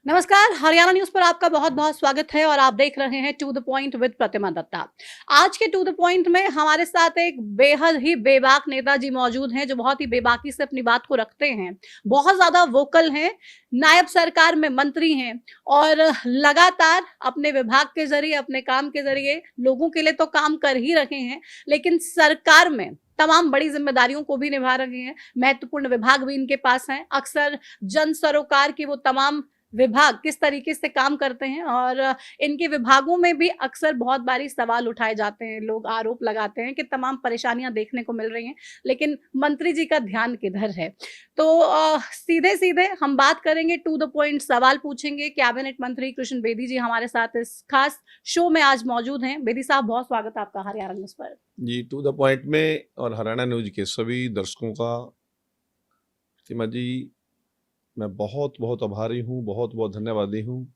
नमस्कार, हरियाणा न्यूज़ पर आपका बहुत-बहुत स्वागत है और आप देख रहे हैं टू द पॉइंट विद प्रतिमा दत्ता। आज के टू द पॉइंट में हमारे साथ एक बेहद ही बेबाक नेताजी मौजूद हैं, जो बहुत ही बेबाकी से अपनी बात को रखते हैं। बहुत ज़्यादा वोकल हैं, नायब सरकार में मंत्री हैं और लगातार अपने विभाग के ज़रिए, अपने काम के ज़रिए लोगों के लिए तो काम कर ही रहे हैं, लेकिन सरकार में तमाम बड़ी ज़िम्मेदारियों को भी निभा रहे हैं। महत्वपूर्ण विभाग भी इनके पास हैं। अक्सर जन सरोकार के वो तमाम विभाग किस तरीके से काम करते हैं और इनके विभागों में भी अक्सर बहुत बारी सवाल उठाए जाते हैं, लोग आरोप लगाते हैं कि तमाम परेशानियां देखने को मिल रही हैं, लेकिन मंत्री जी का ध्यान किधर है। तो सीधे सीधे हम बात करेंगे, टू द पॉइंट सवाल पूछेंगे। कैबिनेट मंत्री कृष्ण बेदी जी हमारे साथ इस खास शो में आज मौजूद हैं। बेदी साहब, बहुत स्वागत है आपका हरियाणा न्यूज़ पर। जी, टू द पॉइंट में और हरियाणा न्यूज के सभी दर्शकों का प्रतिमा जी मैं बहुत बहुत आभारी हूँ, बहुत बहुत धन्यवादी हूँ।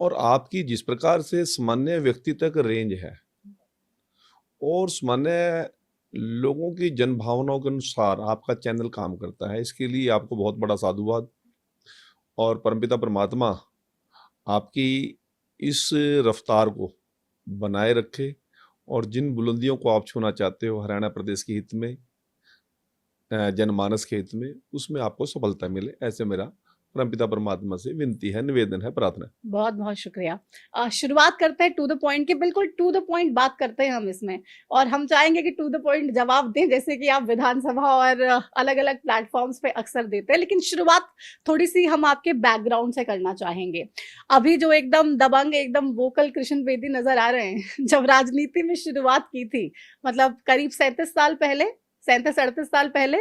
और आपकी जिस प्रकार से सामान्य व्यक्ति तक रेंज है और सामान्य लोगों की जन भावनाओं के अनुसार आपका चैनल काम करता है, इसके लिए आपको बहुत बड़ा साधुवाद। और परमपिता परमात्मा आपकी इस रफ्तार को बनाए रखे और जिन बुलंदियों को आप छूना चाहते हो हरियाणा प्रदेश के हित में, जनमानस के हित में, उसमें आपको सफलता मिले, ऐसे मेरा परमपिता परमात्मा से विनती है, निवेदन है, प्रार्थना है। बहुत बहुत शुक्रिया। शुरुआत करते हैं टू द पॉइंट की, बिल्कुल टू द पॉइंट बात करते हैं हम इसमें, और हम चाहेंगे कि टू द पॉइंट जवाब दें, जैसे कि आप विधानसभा और अलग अलग प्लेटफॉर्म्स पे अक्सर देते हैं। लेकिन शुरुआत थोड़ी सी हम आपके बैकग्राउंड से करना चाहेंगे। अभी जो एकदम दबंग, एकदम वोकल कृष्ण बेदी नजर आ रहे हैं, जब राजनीति में शुरुआत की थी, मतलब करीब 37 साल पहले, 37-38 साल पहले,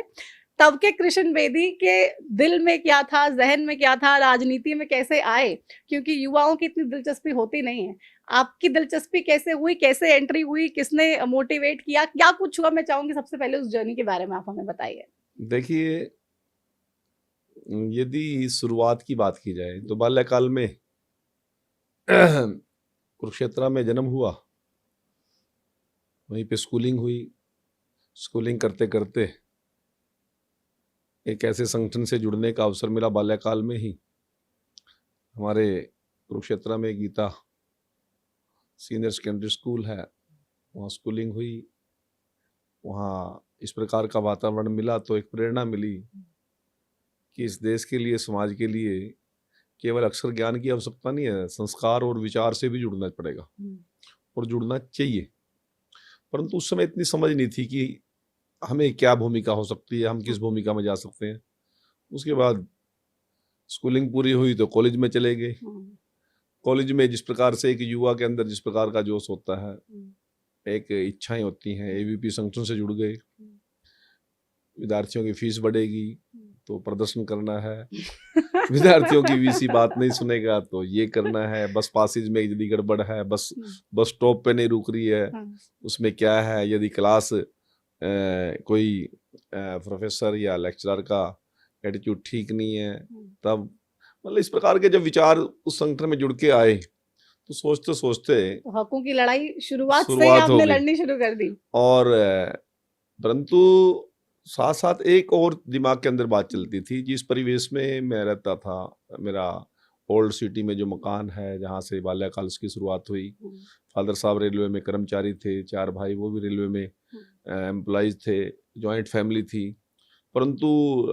तब के कृष्ण बेदी के दिल में क्या था, जहन में क्या था, राजनीति में कैसे आए? क्योंकि युवाओं की इतनी दिलचस्पी होती नहीं है। आपकी दिलचस्पी कैसे हुई, कैसे एंट्री हुई, किसने मोटिवेट किया, क्या कुछ हुआ? मैं चाहूंगी सबसे पहले उस जर्नी के बारे में आप हमें बताइए। देखिए, यदि शुरुआत की बात की जाए तो बाल्यकाल में कुरुक्षेत्र में जन्म हुआ, वहीं पे स्कूलिंग हुई। स्कूलिंग करते करते एक ऐसे संगठन से जुड़ने का अवसर मिला बाल्यकाल में ही। हमारे कुरुक्षेत्र में गीता सीनियर सेकेंडरी स्कूल है, वहाँ स्कूलिंग हुई। वहाँ इस प्रकार का वातावरण मिला तो एक प्रेरणा मिली कि इस देश के लिए, समाज के लिए केवल अक्षर ज्ञान की आवश्यकता नहीं है, संस्कार और विचार से भी जुड़ना पड़ेगा और जुड़ना चाहिए। परंतु उस समय इतनी समझ नहीं थी कि हमें क्या भूमिका हो सकती है, हम किस भूमिका में जा सकते हैं। उसके बाद स्कूलिंग पूरी हुई तो कॉलेज में चले गए। कॉलेज में जिस प्रकार से एक युवा के अंदर जिस प्रकार का जोश होता है, एक इच्छाएं होती हैं, एबीपी संगठन से जुड़ गए। विद्यार्थियों की फीस बढ़ेगी तो प्रदर्शन करना है, विद्यार्थियों की वीसी बात नहीं सुनेगा तो ये करना है, बस पासिज में यदि गड़बड़ है, बस टॉप पे नहीं रुक रही है, उसमें क्या है, यदि क्लास कोई प्रोफेसर या लेक्चरर का एटीट्यूड ठीक नहीं है, तब मतलब इस प्रकार के जब विचार उस संगठन में जुड़ के आए तो सोचते सोचते तो हकों की लड़ाई शुरुआत से ही आपने लड़नी शुरू कर दी। और परंतु साथ साथ एक और दिमाग के अंदर बात चलती थी, जिस परिवेश में मैं रहता था, मेरा ओल्ड सिटी में जो मकान है जहाँ से बाल्यकाल की शुरुआत हुई। फादर साहब रेलवे में कर्मचारी थे, 4 भाई वो भी रेलवे में एम्प्लॉइज थे, जॉइंट फैमिली थी। परंतु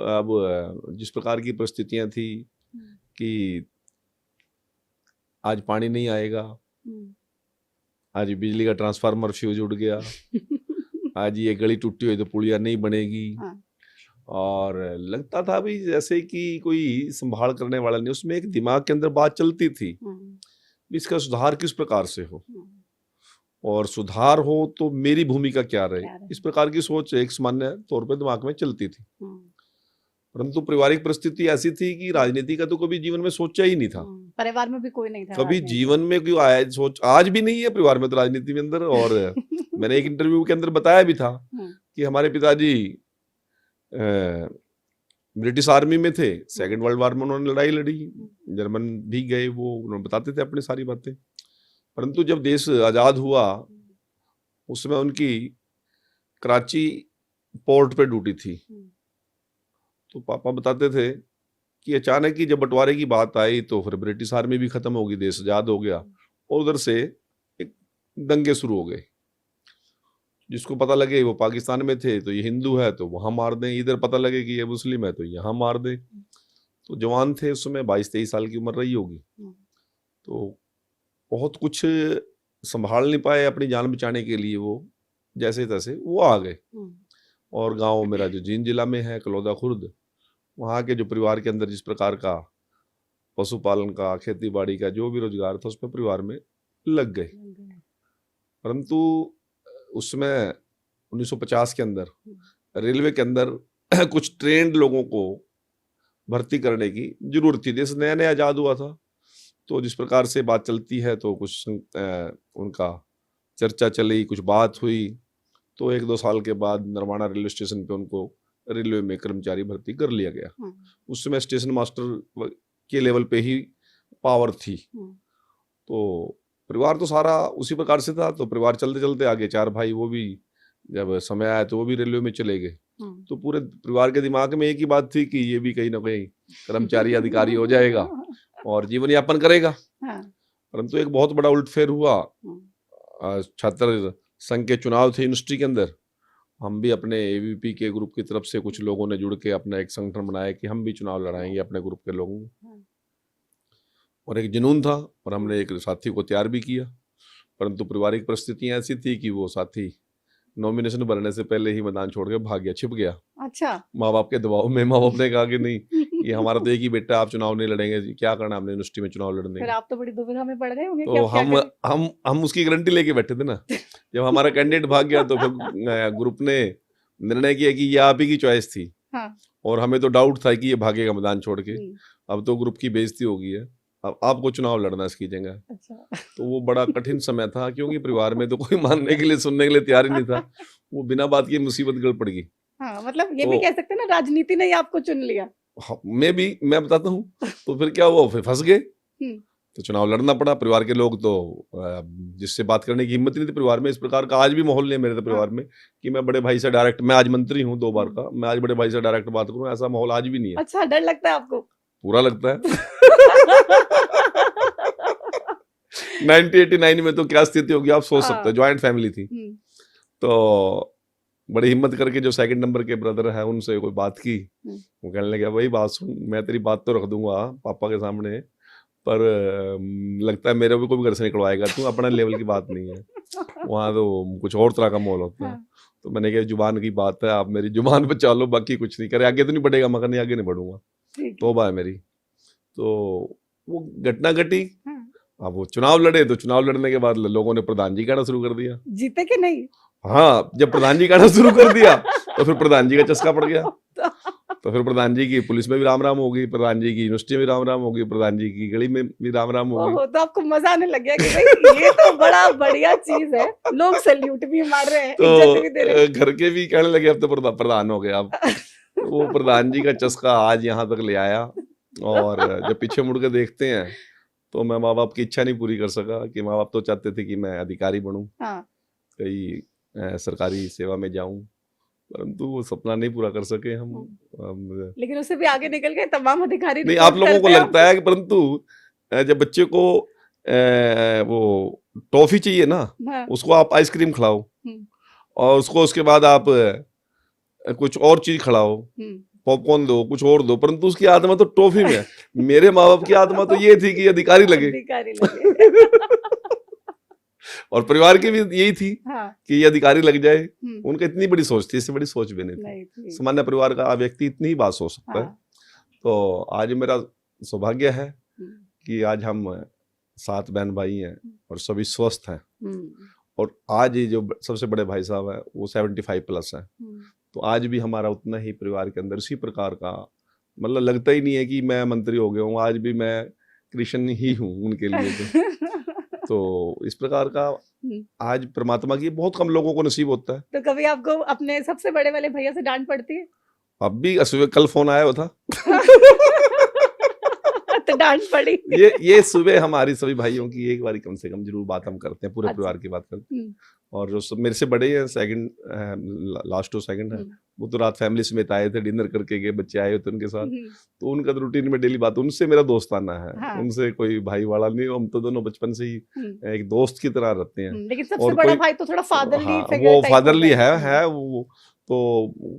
अब जिस प्रकार की परिस्थितियां थी कि आज पानी नहीं आएगा, आज बिजली का ट्रांसफार्मर फ्यूज उड़ गया, आज ये गली टूटी हुई तो पुलिया नहीं बनेगी। और लगता था भी जैसे कि कोई संभाल करने वाला नहीं। उसमें एक दिमाग के अंदर बात चलती थी, इसका सुधार किस प्रकार से हो, और सुधार हो तो मेरी भूमिका क्या रहे। इस प्रकार की सोच एक सामान्य तौर पर दिमाग में चलती थी। परंतु पारिवारिक परिस्थिति ऐसी थी कि राजनीति का तो कभी जीवन में सोचा ही नहीं था। परिवार में भी कोई नहीं था, कभी जीवन में क्यों आया सोच, आज भी नहीं है परिवार में तो राजनीति में अंदर। और मैंने एक इंटरव्यू के अंदर बताया भी था कि हमारे पिताजी ब्रिटिश आर्मी में थे, सेकंड वर्ल्ड वॉर में उन्होंने लड़ाई लड़ी, जर्मन भी गए, वो उन्होंने बताते थे अपनी सारी बातें। परंतु जब देश आजाद हुआ उस समय उनकी कराची पोर्ट पे ड्यूटी थी, तो पापा बताते थे कि अचानक ही जब बंटवारे की बात आई तो फिर ब्रिटिश आर्मी भी खत्म हो गई, देश आजाद हो गया, और उधर से एक दंगे शुरू हो गए। जिसको पता लगे वो पाकिस्तान में थे तो ये हिंदू है तो वहां मार दें, इधर पता लगे कि ये मुस्लिम है तो यहाँ मार दें। तो जवान थे उस समय, 22-23 साल की उम्र रही होगी, तो बहुत कुछ संभाल नहीं पाए अपनी जान बचाने के लिए, वो जैसे तैसे वो आ गए। और गांव मेरा जो जींद जिला में है, कलौदा खुर्द, वहाँ के जो परिवार के अंदर जिस प्रकार का पशुपालन का, खेती बाड़ी का जो भी रोजगार था उसमें परिवार में लग गए। परंतु उसमें 1950 के अंदर रेलवे के अंदर कुछ ट्रेंड लोगों को भर्ती करने की जरूरत थी। देश नया नया आजाद हुआ था, तो जिस प्रकार से बात चलती है तो कुछ उनका चर्चा चली, कुछ बात हुई, तो 1-2 साल के बाद नरवाना रेलवे स्टेशन पे उनको रेलवे में कर्मचारी भर्ती कर लिया गया। उस समय स्टेशन मास्टर के लेवल पे ही पावर थी। तो परिवार तो सारा उसी प्रकार से था, तो परिवार चलते चलते आगे 4 भाई, वो भी जब समय आया तो वो भी रेलवे में चले गए। तो पूरे परिवार के दिमाग में एक ही बात थी कि ये भी कहीं ना कहीं कर्मचारी अधिकारी हो जाएगा और जीवन यापन करेगा। परंतु एक बहुत बड़ा उलटफेर हुआ। छात्र संघ के चुनाव थे यूनिवर्सिटी के अंदर, हम भी अपने एबीवीपी के ग्रुप की तरफ से कुछ लोगों ने जुड़ के अपना एक संगठन बनाया कि हम भी चुनाव लड़ाएंगे अपने ग्रुप के लोगों, और एक जुनून था और हमने एक साथी को तैयार भी किया। परंतु पारिवारिक परिस्थितियां ऐसी थी कि वो साथी नॉमिनेशन भरने से पहले ही मैदान छोड़ के भाग गया, छिप गया। अच्छा। माँ बाप के दबाव में माँ बाप ने कहा कि नहीं, ये हमारा तो एक ही बेटा, आप चुनाव नहीं लड़ेंगे, क्या करना हमने यूनिवर्सिटी में चुनाव लड़ने। फिर आप तो बड़ी दुविधा में पड़ गए होंगे। तो हम उसकी गारंटी लेके बैठे थे ना। जब हमारा कैंडिडेट भाग गया तो फिर ग्रुप ने निर्णय किया कि ये आप ही की चॉइस थी। और हमें तो डाउट था कि ये भागेगा मैदान छोड़ के। अब तो ग्रुप की बेइज्जती हो गई है, अब आपको चुनाव लड़ना इसकी जगह। अच्छा। तो वो बड़ा कठिन समय था, क्योंकि परिवार में तो कोई मानने के लिए, सुनने के लिए तैयार ही नहीं था। वो बिना बात की मुसीबत गड़ पड़ गई। हाँ, मतलब ये भी कह सकते हैं ना, राजनीति ने ही आपको चुन लिया। हाँ, मैं बताता हूँ। तो फिर क्या हुआ, फिर फंस गए, तो चुनाव लड़ना पड़ा। परिवार के लोग तो जिससे बात करने की हिम्मत नहीं थी परिवार में। इस प्रकार का आज भी माहौल नहीं है मेरे परिवार में कि मैं बड़े भाई से डायरेक्ट, मैं आज मंत्री हूँ 2 बार का, मैं आज बड़े भाई से डायरेक्ट बात करूँ, ऐसा माहौल आज भी नहीं है। अच्छा, डर लगता है आपको? पूरा लगता है। 1989 में तो क्या स्थिति होगी आप सोच सकते हो, ज्वाइंट फैमिली थी। तो बड़ी हिम्मत करके जो 2nd नंबर के ब्रदर है उनसे कोई बात की, वो कहने लगे भाई बात सुन, मैं तेरी बात तो रख दूंगा पापा के सामने, पर लगता है मेरे भी कोई घर से निकलवाएगा, तू अपना लेवल की बात नहीं है, वहाँ तो कुछ और तरह का माहौल होता है। तो मैंने कहा जुबान की बात है, आप मेरी जुबान पे चलो, बाकी कुछ नहीं करे, आगे तो नहीं बढ़ेगा, मगर नहीं आगे नहीं बढ़ूंगा, तौबा है मेरी। तो वो घटना घटी। अब वो चुनाव लड़े, तो चुनाव लड़ने के बाद लोगों ने प्रधान जी कहना शुरू कर दिया। जीते कि नहीं? हाँ, जब प्रधान जी कहना शुरू कर दिया तो फिर प्रधान जी का चस्का पड़ गया। तो फिर प्रधान जी की पुलिस में भी राम राम हो गई, प्रधान जी की यूनिवर्सिटी में भी राम राम हो गई, प्रधान जी की गली में भी राम राम हो गई। तो आपको मजा आने लग गया कि भाई ये तो बड़ा बढ़िया चीज है, लोग सैल्यूट भी मार रहे हैं, इज्जत भी दे रहे हैं। घर के भी कहने लगे अब तो प्रधान हो गया। अब वो प्रधान जी का चस्का आज यहाँ तक ले आया। और जब पीछे मुड़ के देखते हैं तो मैं माँ बाप की इच्छा नहीं पूरी कर सका, कि माँ बाप तो चाहते थे कि मैं अधिकारी बनूं, कहीं सरकारी सेवा में जाऊं, परंतु वो सपना नहीं पूरा कर सके हम। लेकिन उससे भी आगे निकल गए तमाम अधिकारी। नहीं, आप लोगों को लगता है कि, परंतु जब बच्चे को वो टॉफी चाहिए ना, उसको आप आइसक्रीम खिलाओ और उसको उसके बाद आप कुछ और चीज खिलाओ, पॉपकॉर्न दो, कुछ और दो, परंतु उसकी आत्मा तो टॉफी में है। मेरे माँ बाप की आत्मा तो ये थी कि अधिकारी लगे। और परिवार की भी यही थी कि ये अधिकारी लग जाए। उनका इतनी बड़ी सोच थी, इससे बड़ी सोच भी नहीं थी। सामान्य परिवार का व्यक्ति इतनी ही बात सोच सकता है। तो आज मेरा सौभाग्य है कि आज हम 7 बहन भाई हैं और सभी स्वस्थ हैं। और आज ये जो सबसे बड़े भाई साहब है वो 75+ है। तो आज भी हमारा उतना ही परिवार के अंदर इसी प्रकार का, मतलब लगता ही नहीं है कि मैं मंत्री हो गया हूँ, आज भी मैं कृष्ण ही हूँ उनके लिए। तो इस प्रकार का आज परमात्मा की बहुत कम लोगों को नसीब होता है। तो कभी आपको अपने सबसे बड़े वाले भैया से डांट पड़ती है? अब भी सुबह कल फोन आया हुआ था। तो डांट पड़ी। ये सुबह हमारी सभी भाइयों की एक बार कम से कम जरूर बात हम करते हैं, पूरे परिवार की बात करते हैं। और जो सब मेरे से बड़े हैं, सेकंड लास्ट टू सेकंड है, वो तो रात फैमिली समेत आए थे, डिनर करके गए, बच्चे आए होते उनके साथ। तो उनका तो रूटीन में डेली बात, उनसे मेरा दोस्ताना है। हाँ। उनसे कोई भाई वाला नहीं, हम तो दोनों बचपन से ही एक दोस्त की तरह रहते हैं। लेकिन सबसे और बड़ा कोई भाई तो थोड़ा फादरली हाँ, फिगर वो टाइप फादरली होता है वो तो,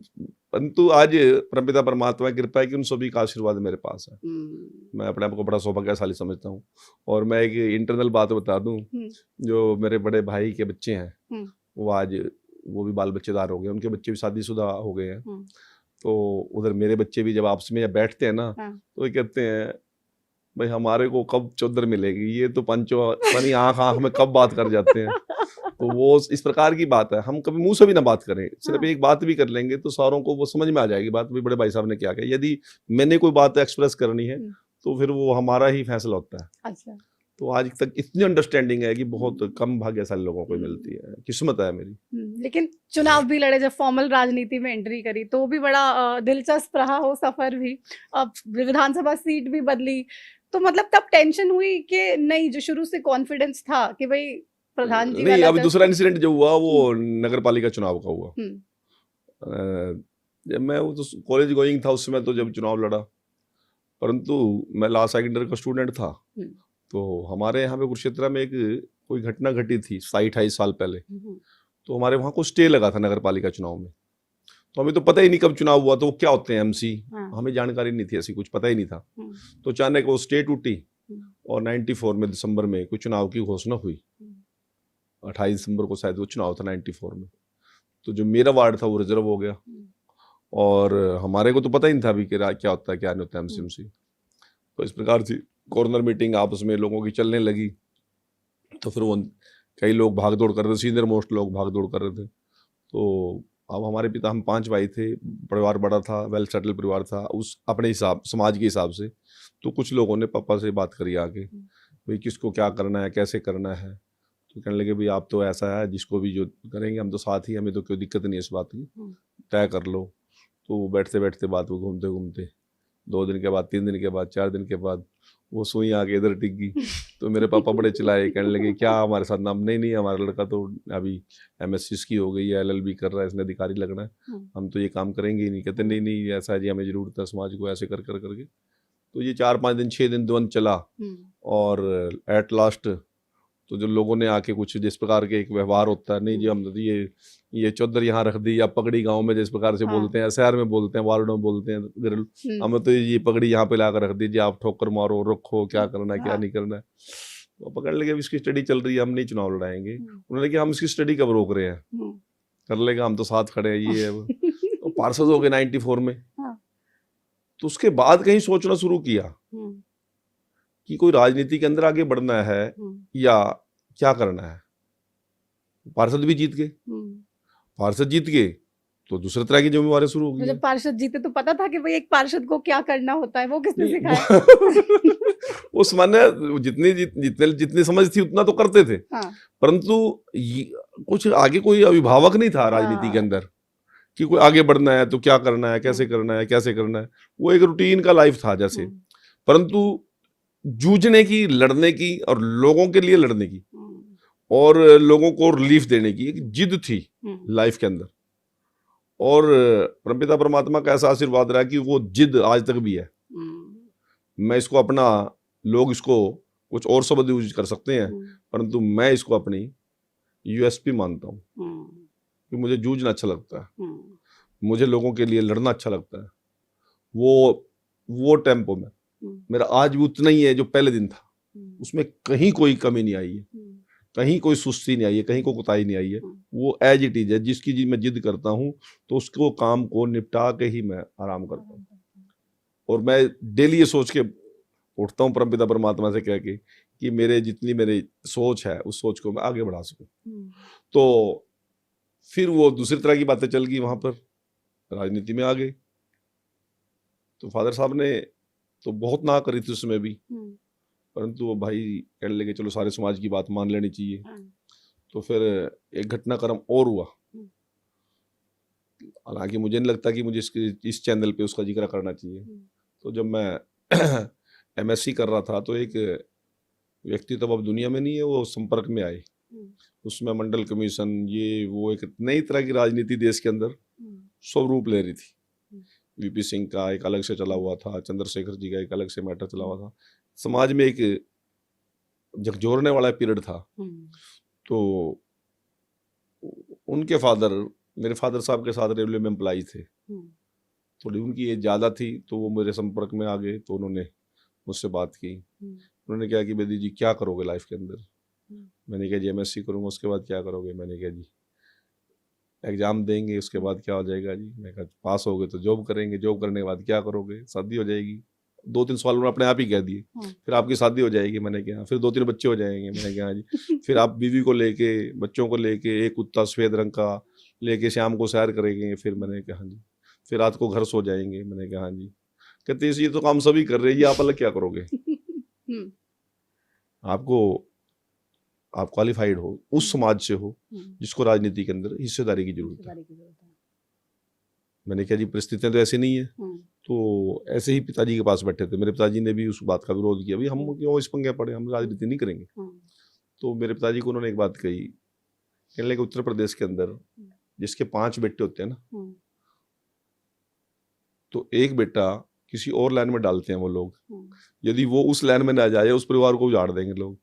परंतु आज परमपिता परमात्मा की कृपा है कि उन सभी का आशीर्वाद मेरे पास है। मैं अपने आप को बड़ा सौभाग्यशाली समझता हूँ। और मैं एक इंटरनल बात बता दूं, जो मेरे बड़े भाई के बच्चे हैं वो आज वो भी बाल बच्चेदार हो गए, उनके बच्चे भी शादीशुदा हो गए हैं। तो उधर मेरे बच्चे भी जब आपस में जब बैठते हैं ना, तो ये कहते हैं भाई हमारे को कब चौधर मिलेगी, ये तो पंचो पानी आंख आंख में कब बात कर जाते हैं। तो वो इस प्रकार की बात है, हम कभी मुंह से भी ना बात करें, सिर्फ एक बात भी कर लेंगे तो सारों को वो समझ में आ जाएगी बात, भी बड़े भाई साहब ने क्या कहा। यदि मैंने कोई बात एक्सप्रेस करनी है तो फिर वो हमारा ही फैसला होता है। अच्छा। तो आज तक इतनी अंडरस्टैंडिंग है कि बहुत कम भाग्यशाली लोगों को मिलती है, किस्मत है मेरी। लेकिन चुनाव भी लड़े, जब फॉर्मल राजनीति में एंट्री करी तो भी बड़ा दिलचस्प रहा हो सफर भी। अब विधानसभा सीट भी बदली, तो मतलब तब टेंशन हुई कि नहीं, जो शुरू से कॉन्फिडेंस था कि भाई प्रधान जी नहीं, वाला अभी दूसरा जज्बा। इंसिडेंट जो हुआ वो नगर पालिका चुनाव का हुआ। जब मैं वो तो कॉलेज गोइंग था उस समय, तो जब चुनाव लड़ा, परंतु मैं लास्ट सेकेंडर का स्टूडेंट था। तो हमारे यहाँ पे कुरुक्षेत्र में एक कोई घटना घटी थी 27-28 साल पहले। तो हमारे वहाँ को स्टे लगा था नगर पालिका चुनाव में। तो हमें तो पता ही नहीं कब चुनाव हुआ, तो वो क्या होते हैं एमसी, हमें जानकारी नहीं थी, ऐसी कुछ पता ही नहीं था। तो अचानक वो स्टे टूटी और 94 में दिसंबर में कोई चुनाव की घोषणा हुई। 28 दिसंबर को शायद वो चुनाव था 94 में। तो जो मेरा वार्ड था वो रिजर्व हो गया, और हमारे को तो पता ही नहीं था अभी कि क्या होता है क्या नहीं होता है एमसी। तो इस प्रकार से कॉर्नर मीटिंग आपस में लोगों की चलने लगी। तो फिर वो कई लोग भाग दौड़ कर रहे थे, सीनियर मोस्ट लोग भाग दौड़ कर रहे थे। तो अब हमारे पिता, हम 5 भाई थे, परिवार बड़ा था, वेल सेटल परिवार था उस अपने हिसाब समाज के हिसाब से। तो कुछ लोगों ने पापा से बात करी आके, भाई किसको क्या करना है, कैसे करना है। तो कहने लगे भाई आप तो ऐसा है, जिसको भी जो करेंगे हम तो साथ ही, हमें तो कोई दिक्कत नहीं है इस बात की, तय कर लो। तो बैठते बैठते बात को घूमते घूमते 2 दिन के बाद, 3 दिन के बाद, 4 दिन के बाद वो सुई आके इधर टिक गई। तो मेरे पापा बड़े चिल्लाए, कहने लगे क्या हमारे साथ नाम, नहीं हमारा लड़का तो अभी MSc की हो गई है, LLB कर रहा है, इसने अधिकारी लगना है, हम तो ये काम करेंगे ही नहीं। कहते नहीं ऐसा है जी, हमें जरूरत है समाज को, ऐसे कर करके। तो ये 4-5 दिन 6 दिन द्वंद चला, और एट लास्ट तो जो लोगों ने आके कुछ जिस प्रकार के एक व्यवहार होता है, नहीं जी हम ये चौधर यहाँ रख दी, या पगड़ी गांव में जिस प्रकार से बोलते हैं, शहर में बोलते हैं, वार्डों में बोलते हैं, हमें तो ये पगड़ी यहाँ पे लाकर रख दीजिए, आप ठोकर मारो, रखो, क्या करना है क्या नहीं करना है। तो पकड़ लेंगे, इसकी स्टडी चल रही है, हम नहीं चुनाव लड़ाएंगे। उन्होंने कहा हम इसकी स्टडी कब रोक रहे हैं, कर लेगा, हम तो साथ खड़े हैं, ये है वो। तो पार्षद हो गए 94 में। तो उसके बाद कहीं सोचना शुरू किया कि कोई राजनीति के अंदर आगे बढ़ना है या क्या करना है। पार्षद भी जीत गए, पार्षद जीत गए तो दूसरे तरह की जिम्मेवारी शुरू हो गई। जब पार्षद जीते तो पता था कि भाई एक पार्षद को क्या करना होता है, वो किसने सिखाया? उस माने जितनी समझ थी उतना तो करते थे, परंतु कुछ आगे कोई अभिभावक नहीं था राजनीति के अंदर कि कोई आगे बढ़ना है तो क्या करना है, कैसे करना है, कैसे करना है। वो एक रूटीन का लाइफ था जैसे, परंतु जूझने की, लड़ने की, और लोगों के लिए लड़ने की, और लोगों को रिलीफ देने की एक जिद थी लाइफ के अंदर। और परमपिता परमात्मा का ऐसा आशीर्वाद रहा कि वो जिद आज तक भी है। मैं इसको अपना, लोग इसको कुछ और शब्द यूज कर सकते हैं, परंतु मैं इसको अपनी USP मानता हूँ कि मुझे जूझना अच्छा लगता है, मुझे लोगों के लिए लड़ना अच्छा लगता है। वो टेम्पो में मेरा आज भी उतना ही है जो पहले दिन था, उसमें कहीं कोई कमी नहीं आई है, कहीं कोई सुस्ती नहीं आई है, कहीं कोई कोताही नहीं आई है। वो एज इट इज है। जिसकी मैं जिद करता हूँ तो उसको काम को निपटा के ही मैं आराम करता हूँ। और मैं डेली ये सोच के उठता हूँ परमपिता परमात्मा से कह के कि जितनी मेरी सोच है उस सोच को मैं आगे बढ़ा सकूं। तो फिर वो दूसरी तरह की बातें चल गई, वहां पर राजनीति में आ गए। तो फादर साहब ने तो बहुत ना करी थी उसमें भी, परंतु वो भाई कहने लगे चलो सारे समाज की बात मान लेनी चाहिए। तो फिर एक घटनाक्रम और हुआ, हालांकि मुझे नहीं लगता कि मुझे इस चैनल पे उसका जिक्र करना चाहिए। तो जब मैं MSc कर रहा था तो एक व्यक्ति तो अब दुनिया में नहीं है, वो संपर्क में आए उसमें मंडल कमीशन, ये वो, एक नई तरह की राजनीति देश के अंदर स्वरूप ले रही थी। वीपी सिंह का एक अलग से चला हुआ था, चंद्रशेखर जी का एक अलग से मैटर चला हुआ था, समाज में एक झकझोरने वाला पीरियड था। तो उनके फादर, मेरे फादर साहब के साथ रेलवे में एम्प्लॉई थे, थोड़ी उनकी एज ज़्यादा थी, तो वो मेरे संपर्क में आ गए, तो उन्होंने मुझसे बात की। उन्होंने कहा कि बेदी जी क्या करोगे लाइफ के अंदर? मैंने कहा जी MSc करूँगा, उसके बाद क्या करोगे? मैंने कहा जी एग्जाम देंगे, उसके बाद क्या हो जाएगा जी? मैं कहा पास हो गए तो जॉब करेंगे, जॉब करने के बाद क्या करोगे? शादी हो जाएगी। 2-3 सवाल उन्होंने अपने आप ही कह दिए। फिर आपकी शादी हो जाएगी, मैंने कहा। फिर 2-3 बच्चे हो जाएंगे, मैंने कहा जी। फिर आप बीवी को लेके, बच्चों को लेके, एक कुत्ता सफेद रंग का लेके शाम को सैर करेंगे। फिर मैंने कहा हाँ जी। फिर रात को घर सो जाएंगे, मैंने कहा हाँ जी। कहते ये तो काम सभी कर रहे हैं, ये आप अलग क्या करोगे? आप क्वालिफाइड हो, उस समाज से हो जिसको राजनीति के अंदर हिस्सेदारी की जरूरत है। मैंने कहा जी परिस्थितियां तो ऐसी नहीं है। तो ऐसे ही पिताजी के पास बैठे थे, मेरे पिताजी ने भी उस बात का विरोध किया, भाई हम क्यों इस पंगे पड़े, हम राजनीति नहीं करेंगे। तो मेरे पिताजी को उन्होंने एक बात कही, कहने लगे उत्तर प्रदेश के अंदर जिसके 5 बेटे होते हैं ना, तो एक बेटा किसी और लाइन में डालते हैं वो लोग, यदि वो उस लाइन में ना जाए उस परिवार को उजाड़ देंगे लोग।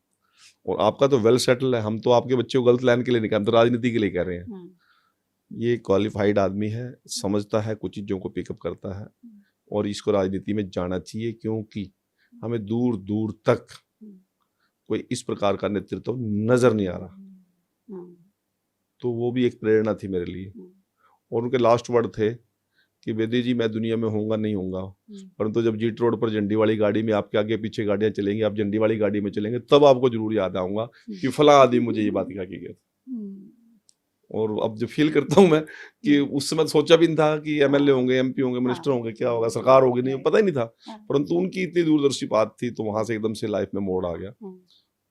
और आपका तो वेल सेटल है, हम तो आपके बच्चे को गलत लाइन के लिए नहीं, हम तो राजनीति के लिए कह रहे हैं। ये क्वालिफाइड आदमी है, समझता है, कुछ चीज़ों को पिकअप करता है, और इसको राजनीति में जाना चाहिए, क्योंकि हमें दूर दूर तक कोई इस प्रकार का नेतृत्व नजर नहीं आ रहा। तो वो भी एक प्रेरणा थी मेरे लिए। और उनके लास्ट वर्ड थे कि बेदी जी मैं दुनिया में होऊंगा नहीं होऊंगा, परंतु जब जीट रोड पर झंडी वाली गाड़ी में आपके आगे पीछे गाड़ियां चलेंगी, आप झंडी वाली गाड़ी में चलेंगे, तब आपको जरूर याद आऊंगा कि फला आदमी मुझे ये बात कहा कि गया। और अब जो फील करता हूँ मैं कि उस समय सोचा भी नहीं था कि MLA होंगे, MP होंगे, मिनिस्टर होंगे, क्या होगा, सरकार होगी, नहीं पता ही नहीं था। परंतु उनकी इतनी दूरदर्शी बात थी, तो वहां से एकदम से लाइफ में मोड़ आ गया।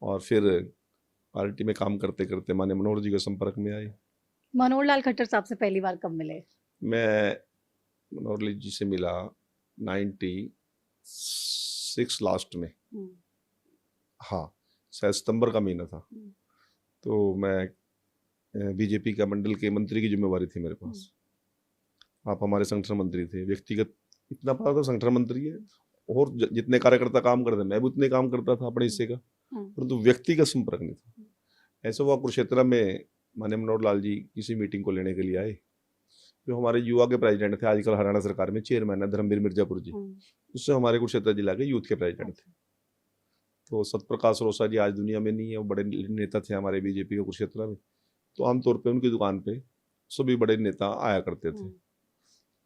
और फिर पार्टी में काम करते करते माननीय मनोहर जी के संपर्क में आए। मनोहर लाल खट्टर साहब से पहली बार कब मिले? मैं मनोहर लाल जी से मिला 96 लास्ट में, हाँ शायद सितंबर का महीना था। तो मैं बीजेपी का मंडल के मंत्री की जिम्मेवारी थी मेरे पास। आप हमारे संगठन मंत्री थे, व्यक्तिगत इतना पता था संगठन मंत्री है, और जितने कार्यकर्ता काम करते मैं भी उतने काम करता था अपने हिस्से का, परंतु व्यक्तिगत संपर्क नहीं था। ऐसा हुआ कुरुक्षेत्र में माननीय मनोहर लाल जी किसी मीटिंग को लेने के लिए आए। जो हमारे युवा के प्रेसिडेंट थे, आजकल हरियाणा सरकार में चेयरमैन है धर्मवीर मिर्जापुर जी, उससे हमारे कुरुक्षेत्र जिला के यूथ के प्रेसिडेंट थे। तो सतप्रकाश रोसा जी आज दुनिया में नहीं है, वो बड़े नेता थे हमारे बीजेपी के कुरुक्षेत्र में। तो आमतौर पे उनकी दुकान पे सभी बड़े नेता आया करते थे।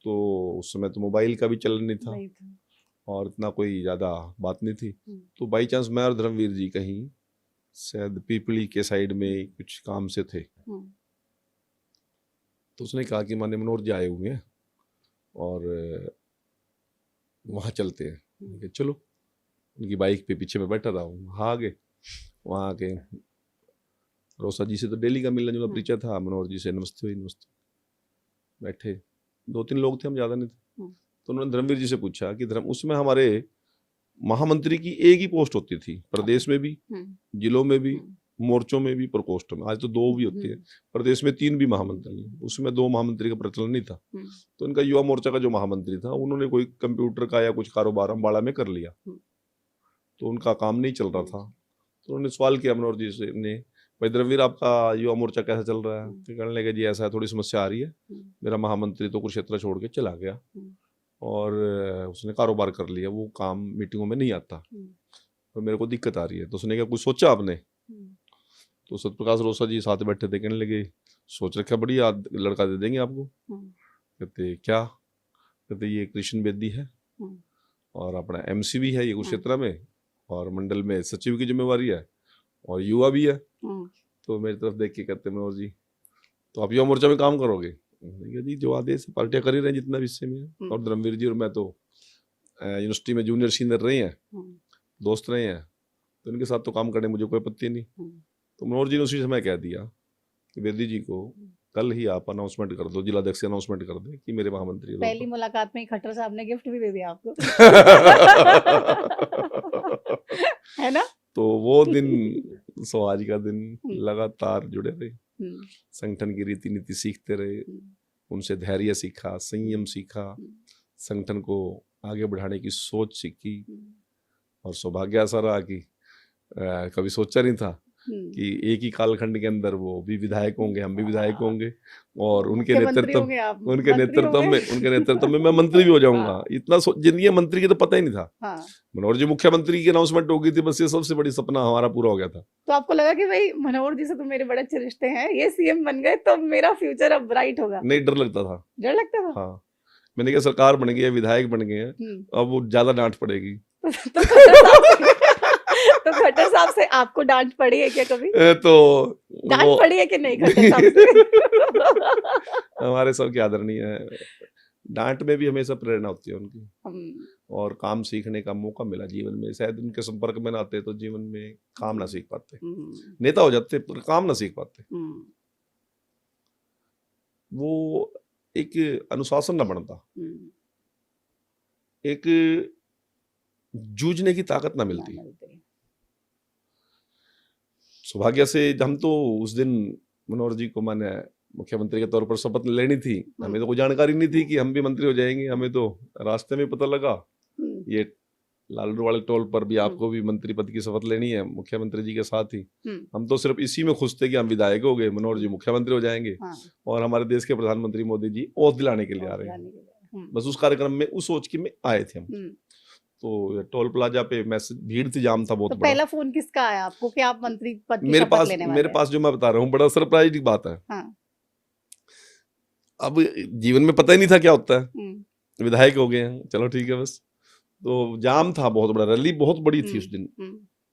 तो उस समय तो मोबाइल का भी चलन नहीं था, और इतना कोई ज़्यादा बात नहीं थी। तो बाई चांस मैं और धर्मवीर जी कहीं शायद पीपली के साइड में कुछ काम से थे। तो उसने कहा कि माननीय मनोहर जी आए हुए हैं और वहाँ चलते हैं। चलो, उनकी बाइक पे पीछे में बैठा था, वहाँ आ गए। वहाँ आके रोसा जी से तो डेली का मिलना जुलना परिचय था, मनोहर जी से नमस्ते हुई, नमस्ते, बैठे। 2-3 लोग थे, हम ज़्यादा नहीं थे। तो उन्होंने धर्मवीर जी से पूछा कि उसमें हमारे महामंत्री की एक ही पोस्ट होती थी, प्रदेश में भी, जिलों में भी, मोर्चों में भी, प्रकोष्ठ में। आज तो 2 भी होती है, प्रदेश में 3 भी महामंत्री हैं, उसमें 2 महामंत्री का प्रचलन नहीं था। तो इनका युवा मोर्चा का जो महामंत्री था, उन्होंने कोई कंप्यूटर का या कुछ कारोबार अम्बाड़ा में कर लिया, तो उनका काम नहीं चल रहा था। तो उन्होंने सवाल किया मनोहर जी से, ने भाई धर्मवीर आपका युवा मोर्चा कैसा चल रहा है? तो कहने लगे जी ऐसा थोड़ी समस्या आ रही है, मेरा महामंत्री तो कुरुक्षेत्र छोड़ के चला गया और उसने कारोबार कर लिया, वो काम मीटिंगों में नहीं आता, तो मेरे को दिक्कत आ रही है। तो उसने क्या कुछ सोचा आपने? तो सतप्रकाश रोसा जी साथ बैठे थे, कहने लगे सोच रखा, बढ़िया लड़का दे देंगे आपको। कहते क्या? कहते ये कृष्ण बेदी है और अपना MC भी है ये कुरुक्षेत्र में, और मंडल में सचिव की जिम्मेवारी है, और युवा भी है। तो मेरी तरफ देख के कहते मनोहर जी तो आप युवा मोर्चा में काम करोगे? जी जो आदेश पार्टियां कर ही रहे हैं जितना भी हिस्से में है। और धर्मवीर जी और मैं तो यूनिवर्सिटी में जूनियर सीनियर रहे हैं, दोस्त रहे हैं, तो इनके साथ तो काम करने मुझे कोई आपत्ति नहीं। तो मनोहर जी ने उसी समय कह दिया कि बेदी जी को कल ही आप अनाउंसमेंट कर दो, जिलाध्यक्ष अनाउंसमेंट कर दे कि मेरे महामंत्री। पहली मुलाकात में खट्टर साहब ने गिफ्ट भी दे दिया आपको है ना? तो वो दिन सो आज का दिन लगातार जुड़े रहे, हम्म, संगठन की रीति नीति सीखते रहे, उनसे धैर्य सीखा, संयम सीखा, संगठन को आगे बढ़ाने की सोच सीखी। और सौभाग्य ऐसा रहा कि कभी सोचा नहीं था कि एक ही कालखंड के अंदर वो भी विधायक होंगे, हम भी विधायक होंगे, और उनके नेतृत्व में मैं मंत्री भी हो जाऊंगा। इतना जिंदगी में मंत्री की तो पता ही नहीं था। मनोहर जी मुख्यमंत्री की अनाउंसमेंट हो गई थी, बस ये सबसे बड़ी सपना हमारा पूरा हो गया था। तो आपको लगा कि भाई मनोहर जी से तो मेरे बड़े अच्छे रिश्ते हैं, ये सीएम बन गए तो मेरा फ्यूचर अब ब्राइट होगा? नहीं, डर लगता था। डर लगता था? हाँ, मैंने कहा सरकार बन गई है, विधायक बन गए हैं, अब वो ज्यादा डांट पड़ेगी। तो खट्टर साहब से आपको डांट पड़ी है क्या कभी? तो डांट पड़ी है कि नहीं खट्टर साहब से? हमारे सबके आदरणीय है, डांट में भी हमेशा प्रेरणा होती है उनकी, और काम सीखने का मौका मिला जीवन में। शायद उनके संपर्क में ना आते तो जीवन में काम ना सीख पाते, नेता हो जाते पर काम ना सीख पाते, वो एक अनुशासन ना बनता, एक जूझने की ताकत ना मिलती। सौभाग्य से हम तो उस दिन मनोहर जी को मैंने मुख्यमंत्री के तौर पर शपथ लेनी थी, हमें तो कोई जानकारी नहीं थी कि हम भी मंत्री हो जाएंगे। हमें तो रास्ते में पता लगा ये लालरू वाले टोल पर भी आपको भी मंत्री पद की शपथ लेनी है मुख्यमंत्री जी के साथ ही। हम तो सिर्फ इसी में खुश थे कि हम विधायक हो गए, मनोहर जी मुख्यमंत्री हो जाएंगे, और हमारे देश के प्रधानमंत्री मोदी जी ओथ दिलाने के लिए आ रहे हैं। बस उस कार्यक्रम में उस सोच के में आए थे हम। तो टोल प्लाजा पे मैसेज भीड़ थी, जाम था बहुत तो बड़ा। पहला फोन किसका आया आपको कि आप मंत्री पद की मेरे शपथ पास लेने वाले मेरे हैं? पास जो मैं बता रहा हूँ बड़ा सरप्राइज की बात है। अब जीवन में पता ही नहीं था क्या होता है, विधायक हो गए हैं, चलो ठीक है बस। तो जाम था बहुत बड़ा, रैली बहुत बड़ी थी उस दिन।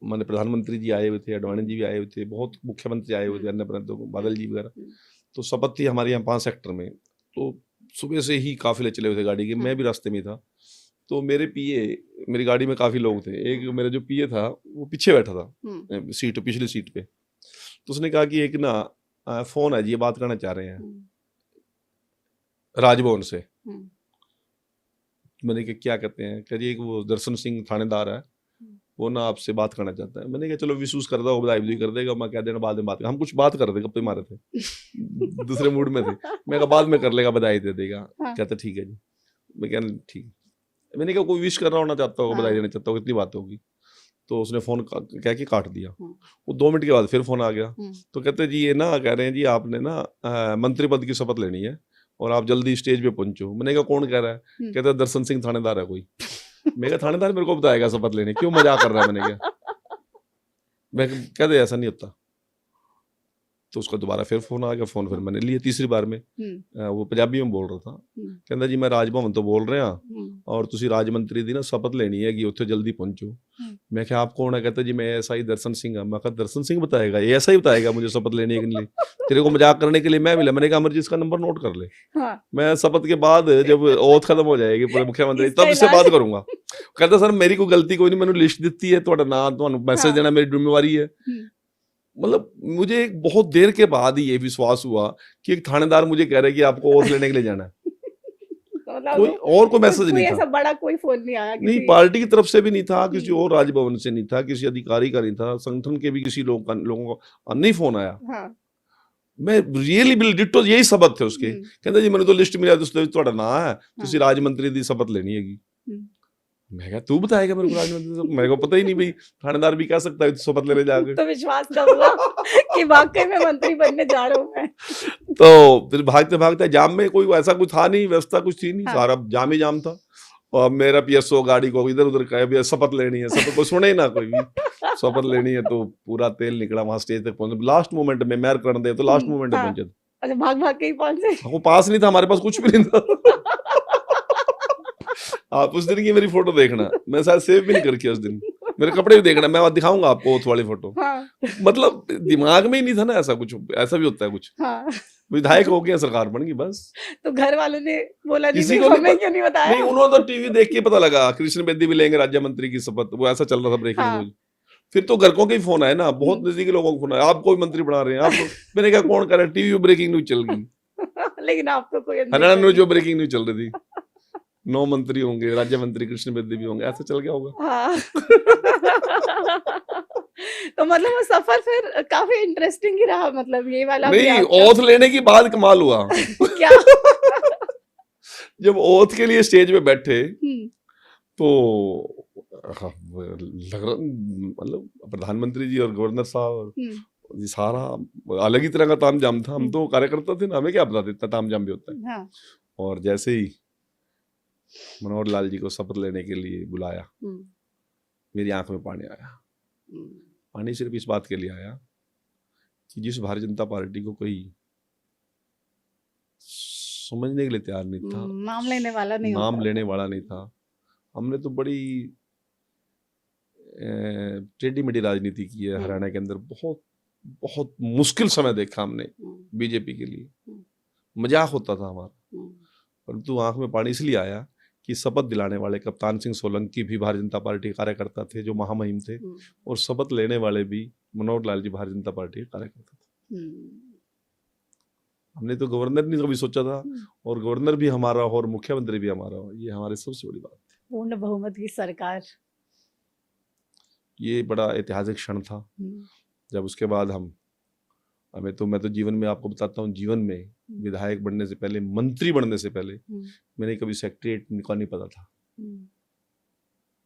माननीय प्रधानमंत्री जी आए हुए थे, अडवाणी जी भी आए हुए थे, बहुत मुख्यमंत्री आए हुए थे, अन्य बादल जी वगैरह। तो शपथ थी हमारे यहाँ 5 सेक्टर में। तो सुबह से ही काफिले चले हुए थे गाड़ी के, मैं भी रास्ते में था। तो मेरे पीए, मेरी गाड़ी में काफी लोग थे, एक मेरा जो पीए था वो पीछे बैठा था सीट, पिछली सीट पे। तो उसने कहा कि एक ना फोन है जी, ये बात करना चाह रहे हैं राजभवन से। मैंने कहा क्या कहते हैं? कह एक वो दर्शन सिंह थानेदार है, वो ना आपसे बात करना चाहता है। मैंने कहा चलो विश्वास कर दो, बधाई कर देगा, मैं कह देना बाद में बात कर। हम कुछ बात कर रहे थे, गप्पे मारे थे, दूसरे मूड में थे। मैं कहा बाद में कर लेगा, बधाई दे देगा। कहता ठीक है जी। मैं कह ठीक। मैंने कहा कोई विश करना होना चाहता होगा, बधाई देना चाहता होगा, इतनी बात होगी। तो उसने फोन कह के काट दिया। वो 2 मिनट के बाद फिर फोन आ गया। तो कहते जी ये ना कह रहे हैं जी आपने ना मंत्री पद की शपथ लेनी है और आप जल्दी स्टेज पे पहुंचो। मैंने कहा कौन कह रहा है? कहते दर्शन सिंह थानेदार है कोई। मैं कहा थानेदार मेरे को बताएगा शपथ लेने, क्यों मजाक कर रहा है? मैंने कहा कहते ऐसा नहीं होता। तो उसका दोबारा फिर फोन आ गया, फोन फिर मैंने लिया तीसरी बार में। वो पंजाबी में बोल रहा था, कहता जी मैं राजभवन तो बोल रहे हैं और तुसी राज मंत्री दी ना शपथ लेनी है कि उत्थे जल्दी पहुंचो। मैं क्या आप कौन है? कहता जी मैं ऐसा ही दर्शन सिंह है। मैं कहा दर्शन सिंह बताएगा, ये ऐसा ही बताएगा मुझे शपथ लेने के लिए? तेरे को मजाक करने के लिए मैं मिला। मैंने कहा अमर जी इसका नंबर नोट कर ले, मैं शपथ के बाद जब ओथ खत्म हो जाएगी पूरे मुख्यमंत्री तब इससे बात करूंगा। कहता सर मेरी कोई गलती कोई नहीं, मैंने लिस्ट दी है, थोड़ा नाम तो मैसेज देना मेरी जिम्मेवारी है। मतलब मुझे एक बहुत देर के बाद ही ये विश्वास हुआ कि एक थानेदार मुझे कह रहा है कि आपको ओथ लेने के लिए जाना है। कोई और कोई मैसेज नहीं था, ऐसा बड़ा कोई फोन नहीं आया, नहीं पार्टी की तरफ से भी नहीं था, किसी और राजभवन से नहीं था, किसी अधिकारी का नहीं था, संगठन के भी किसी लोगों का नहीं फोन आया। मैं रियली बिल डिटो यही शपथ थे उसके। कहते जी मैंने तो लिस्ट मिला थोड़ा ना है, तुसी राज मंत्री दी शपथ लेनी है। मैं कहा तू बताएगा मेरे को राजमंत्री? मेरे को पता ही नहीं भाई, थानेदार भी कह सकता है शपथ लेने जाकर। तो विश्वास कर लो कि वाकई में मंत्री बनने जा रहा हूँ मैं। तो फिर भागते भागते, जाम में कोई ऐसा कुछ था नहीं, व्यवस्था कुछ थी नहीं, सारा जाम ही जाम था। और मेरा पीएसओ गाड़ी को इधर उधर कहे शपथ लेनी है, शपथ को सुने ही ना कोई भी, शपथ लेनी है। तो पूरा तेल निकला, वहां स्टेज तक पहुंचे लास्ट मोमेंट में, मैर कर दे तो लास्ट मोमेंट में पहुंचे। अच्छा, भाग भाग के ही पहुंचे? वो पास नहीं था, हमारे पास कुछ भी नहीं था। आप उस दिन की मेरी फोटो देखना, मैं शायद सेव भी नहीं करके उस दिन, मेरे कपड़े भी देखना, मैं दिखाऊंगा आपको ओथ वाली फोटो। मतलब दिमाग में ही नहीं था ना ऐसा कुछ, ऐसा भी होता है कुछ। विधायक हो गया, सरकार बन गई बस। तो घर वालों ने बोला किसी को हमें क्यों नहीं बताया? नहीं, उन्होंने तो टीवी देख के पता लगा कृष्ण बेदी भी लेंगे राज्य मंत्री की शपथ, वो ऐसा चल रहा था ब्रेकिंग न्यूज। फिर तो घर को के फोन आए ना, बहुत नजदीकी लोगों को फोन आया, आप कोई मंत्री बना रहे हैं आप। मैंने कहा कौन कर रहा है? टीवी ब्रेकिंग न्यूज चल गई। लेकिन आपको कोई हरियाणा न्यूज ब्रेकिंग न्यूज चल रही थी। 9 मंत्री होंगे, राज्य मंत्री कृष्ण बेदी भी होंगे, ऐसे चल गया होगा। हाँ। तो मतलब वो सफर फिर काफी इंटरेस्टिंग ही रहा, मतलब ये वाला भी नहीं, आपका। ओथ लेने की बाद कमाल हुआ। क्या? जब ओथ के लिए स्टेज पे बैठे तो मतलब प्रधानमंत्री जी और गवर्नर साहब और ये सारा अलग ही तरह का तामझाम था। हम तो कार्यकर्ता थे ना, हमें क्या पता था इतना तामझाम भी होता है। हाँ। और जैसे ही मनोहर लाल जी को शपथ लेने के लिए बुलाया, मेरी आंख में पानी आया। पानी सिर्फ इस बात के लिए आया कि जिस भारतीय जनता पार्टी को कोई समझने के लिए तैयार नहीं था, नाम लेने वाला नहीं था, हमने तो बड़ी टेढ़ी मेढ़ी राजनीति की है हरियाणा के अंदर। बहुत बहुत मुश्किल समय देखा हमने बीजेपी के लिए, मजाक होता था हमारा। परंतु आंख में पानी इसलिए आया कि शपथ दिलाने वाले कप्तान सिंह सोलंकी भी भारतीय जनता पार्टी के कार्यकर्ता थे, जो महामहिम थे, और शपथ लेने वाले भी मनोहर लाल जी भारतीय जनता पार्टी के कार्यकर्ता थे। हमने तो गवर्नर नहीं कभी सोचा था, और गवर्नर भी हमारा और मुख्यमंत्री भी हमारा हो, ये हमारी सबसे बड़ी बात थी। पूर्ण बहुमत की सरकार, ये बड़ा ऐतिहासिक क्षण था। जब उसके बाद मैं तो जीवन में आपको बताता हूँ, जीवन में विधायक बनने से पहले, मंत्री बनने से पहले मैंने कभी सेक्रेटरिएट का नहीं पता था।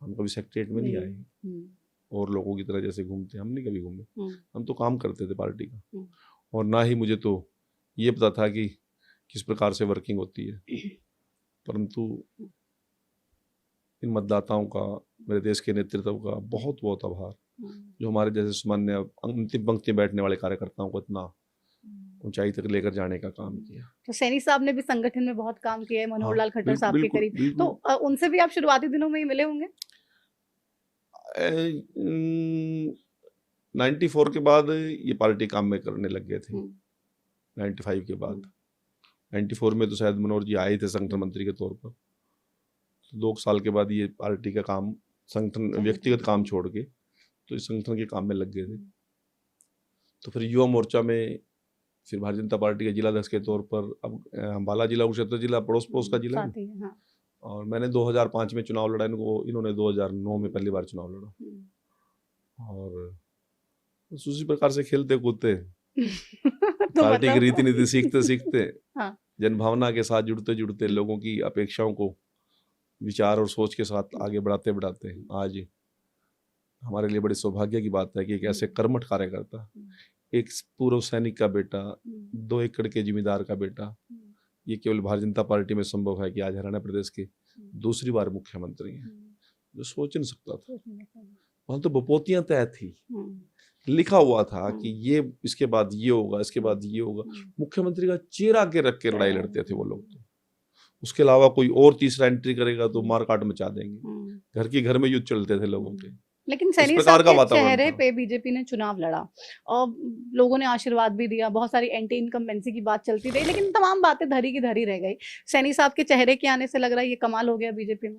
हम कभी सेक्रेटरिएट में नहीं आए और लोगों की तरह जैसे घूमते, हम नहीं कभी घूमे। हम तो काम करते थे पार्टी का, और ना ही मुझे तो ये पता था कि किस प्रकार से वर्किंग होती है। परंतु इन मतदाताओं का, मेरे देश के नेतृत्व का बहुत बहुत आभार, जो हमारे जैसे सामान्य अंतिम पंक्ति में बैठने वाले कार्यकर्ताओं को इतना ऊंचाई तक लेकर जाने का काम किया। तो सैनी साहब ने भी संगठन में बहुत काम किया है, मनोहर लाल खट्टर साहब के करीब। बिल्कुल। तो उनसे भी आप शुरुआती दिनों में ही मिले होंगे? 94 के बाद ये पार्टी काम में करने लग गए थे। 95 के बाद 94 में तो शायद मनोहर जी आए थे संगठन मंत्री के तौर पर। तो 2 साल के बाद ये पार्टी का काम, संगठन व्यक्तिगत काम छोड़ के तो इस संगठन के काम में लग गए थे। तो फिर युवा मोर्चा में, फिर भारतीय जनता पार्टी के जिला अध्यक्ष के तौर पर, अब अम्बाला जिला, कुरुक्षेत्र जिला पड़ोस का जिला है। हाँ। और मैंने 2005 में चुनाव लड़ा, इन्होंने 2009 में पहली बार चुनाव लड़ा। और उसी प्रकार से खेलते कूदते तो पार्टी की रीति नीति सीखते सीखते, हाँ। जनभावना के साथ जुड़ते जुड़ते, लोगों की अपेक्षाओं को विचार और सोच के साथ आगे बढ़ाते बढ़ाते आज हमारे लिए बड़ी सौभाग्य की बात है कि एक ऐसे कर्मठ कार्यकर्ता, एक पूर्व सैनिक का बेटा, 2 एकड़ के जिम्मेदार का बेटा, ये केवल भारतीय जनता पार्टी में संभव है कि आज हरियाणा प्रदेश के दूसरी बार मुख्यमंत्री हैं, जो सोच नहीं सकता था। वहां तो बपोतियां तय थी, लिखा हुआ था कि ये इसके बाद ये होगा, इसके बाद ये होगा। मुख्यमंत्री का चेहरा के रख के लड़ाई लड़ते थे वो लोग। तो उसके अलावा कोई और तीसरा एंट्री करेगा तो मारकाट मचा देंगे। घर की घर में युद्ध चलते थे लोगों के। लेकिन सैनी साहब के चेहरे पे बीजेपी ने चुनाव लड़ा और लोगों ने आशीर्वाद भी दिया, बहुत सारी एंटी इनकम्बेंसी की बात चलती रही, लेकिन तमाम बातें धरी की धरी रह गई। सैनी साहब के चेहरे के आने से लग रहा है ये कमाल हो गया बीजेपी में।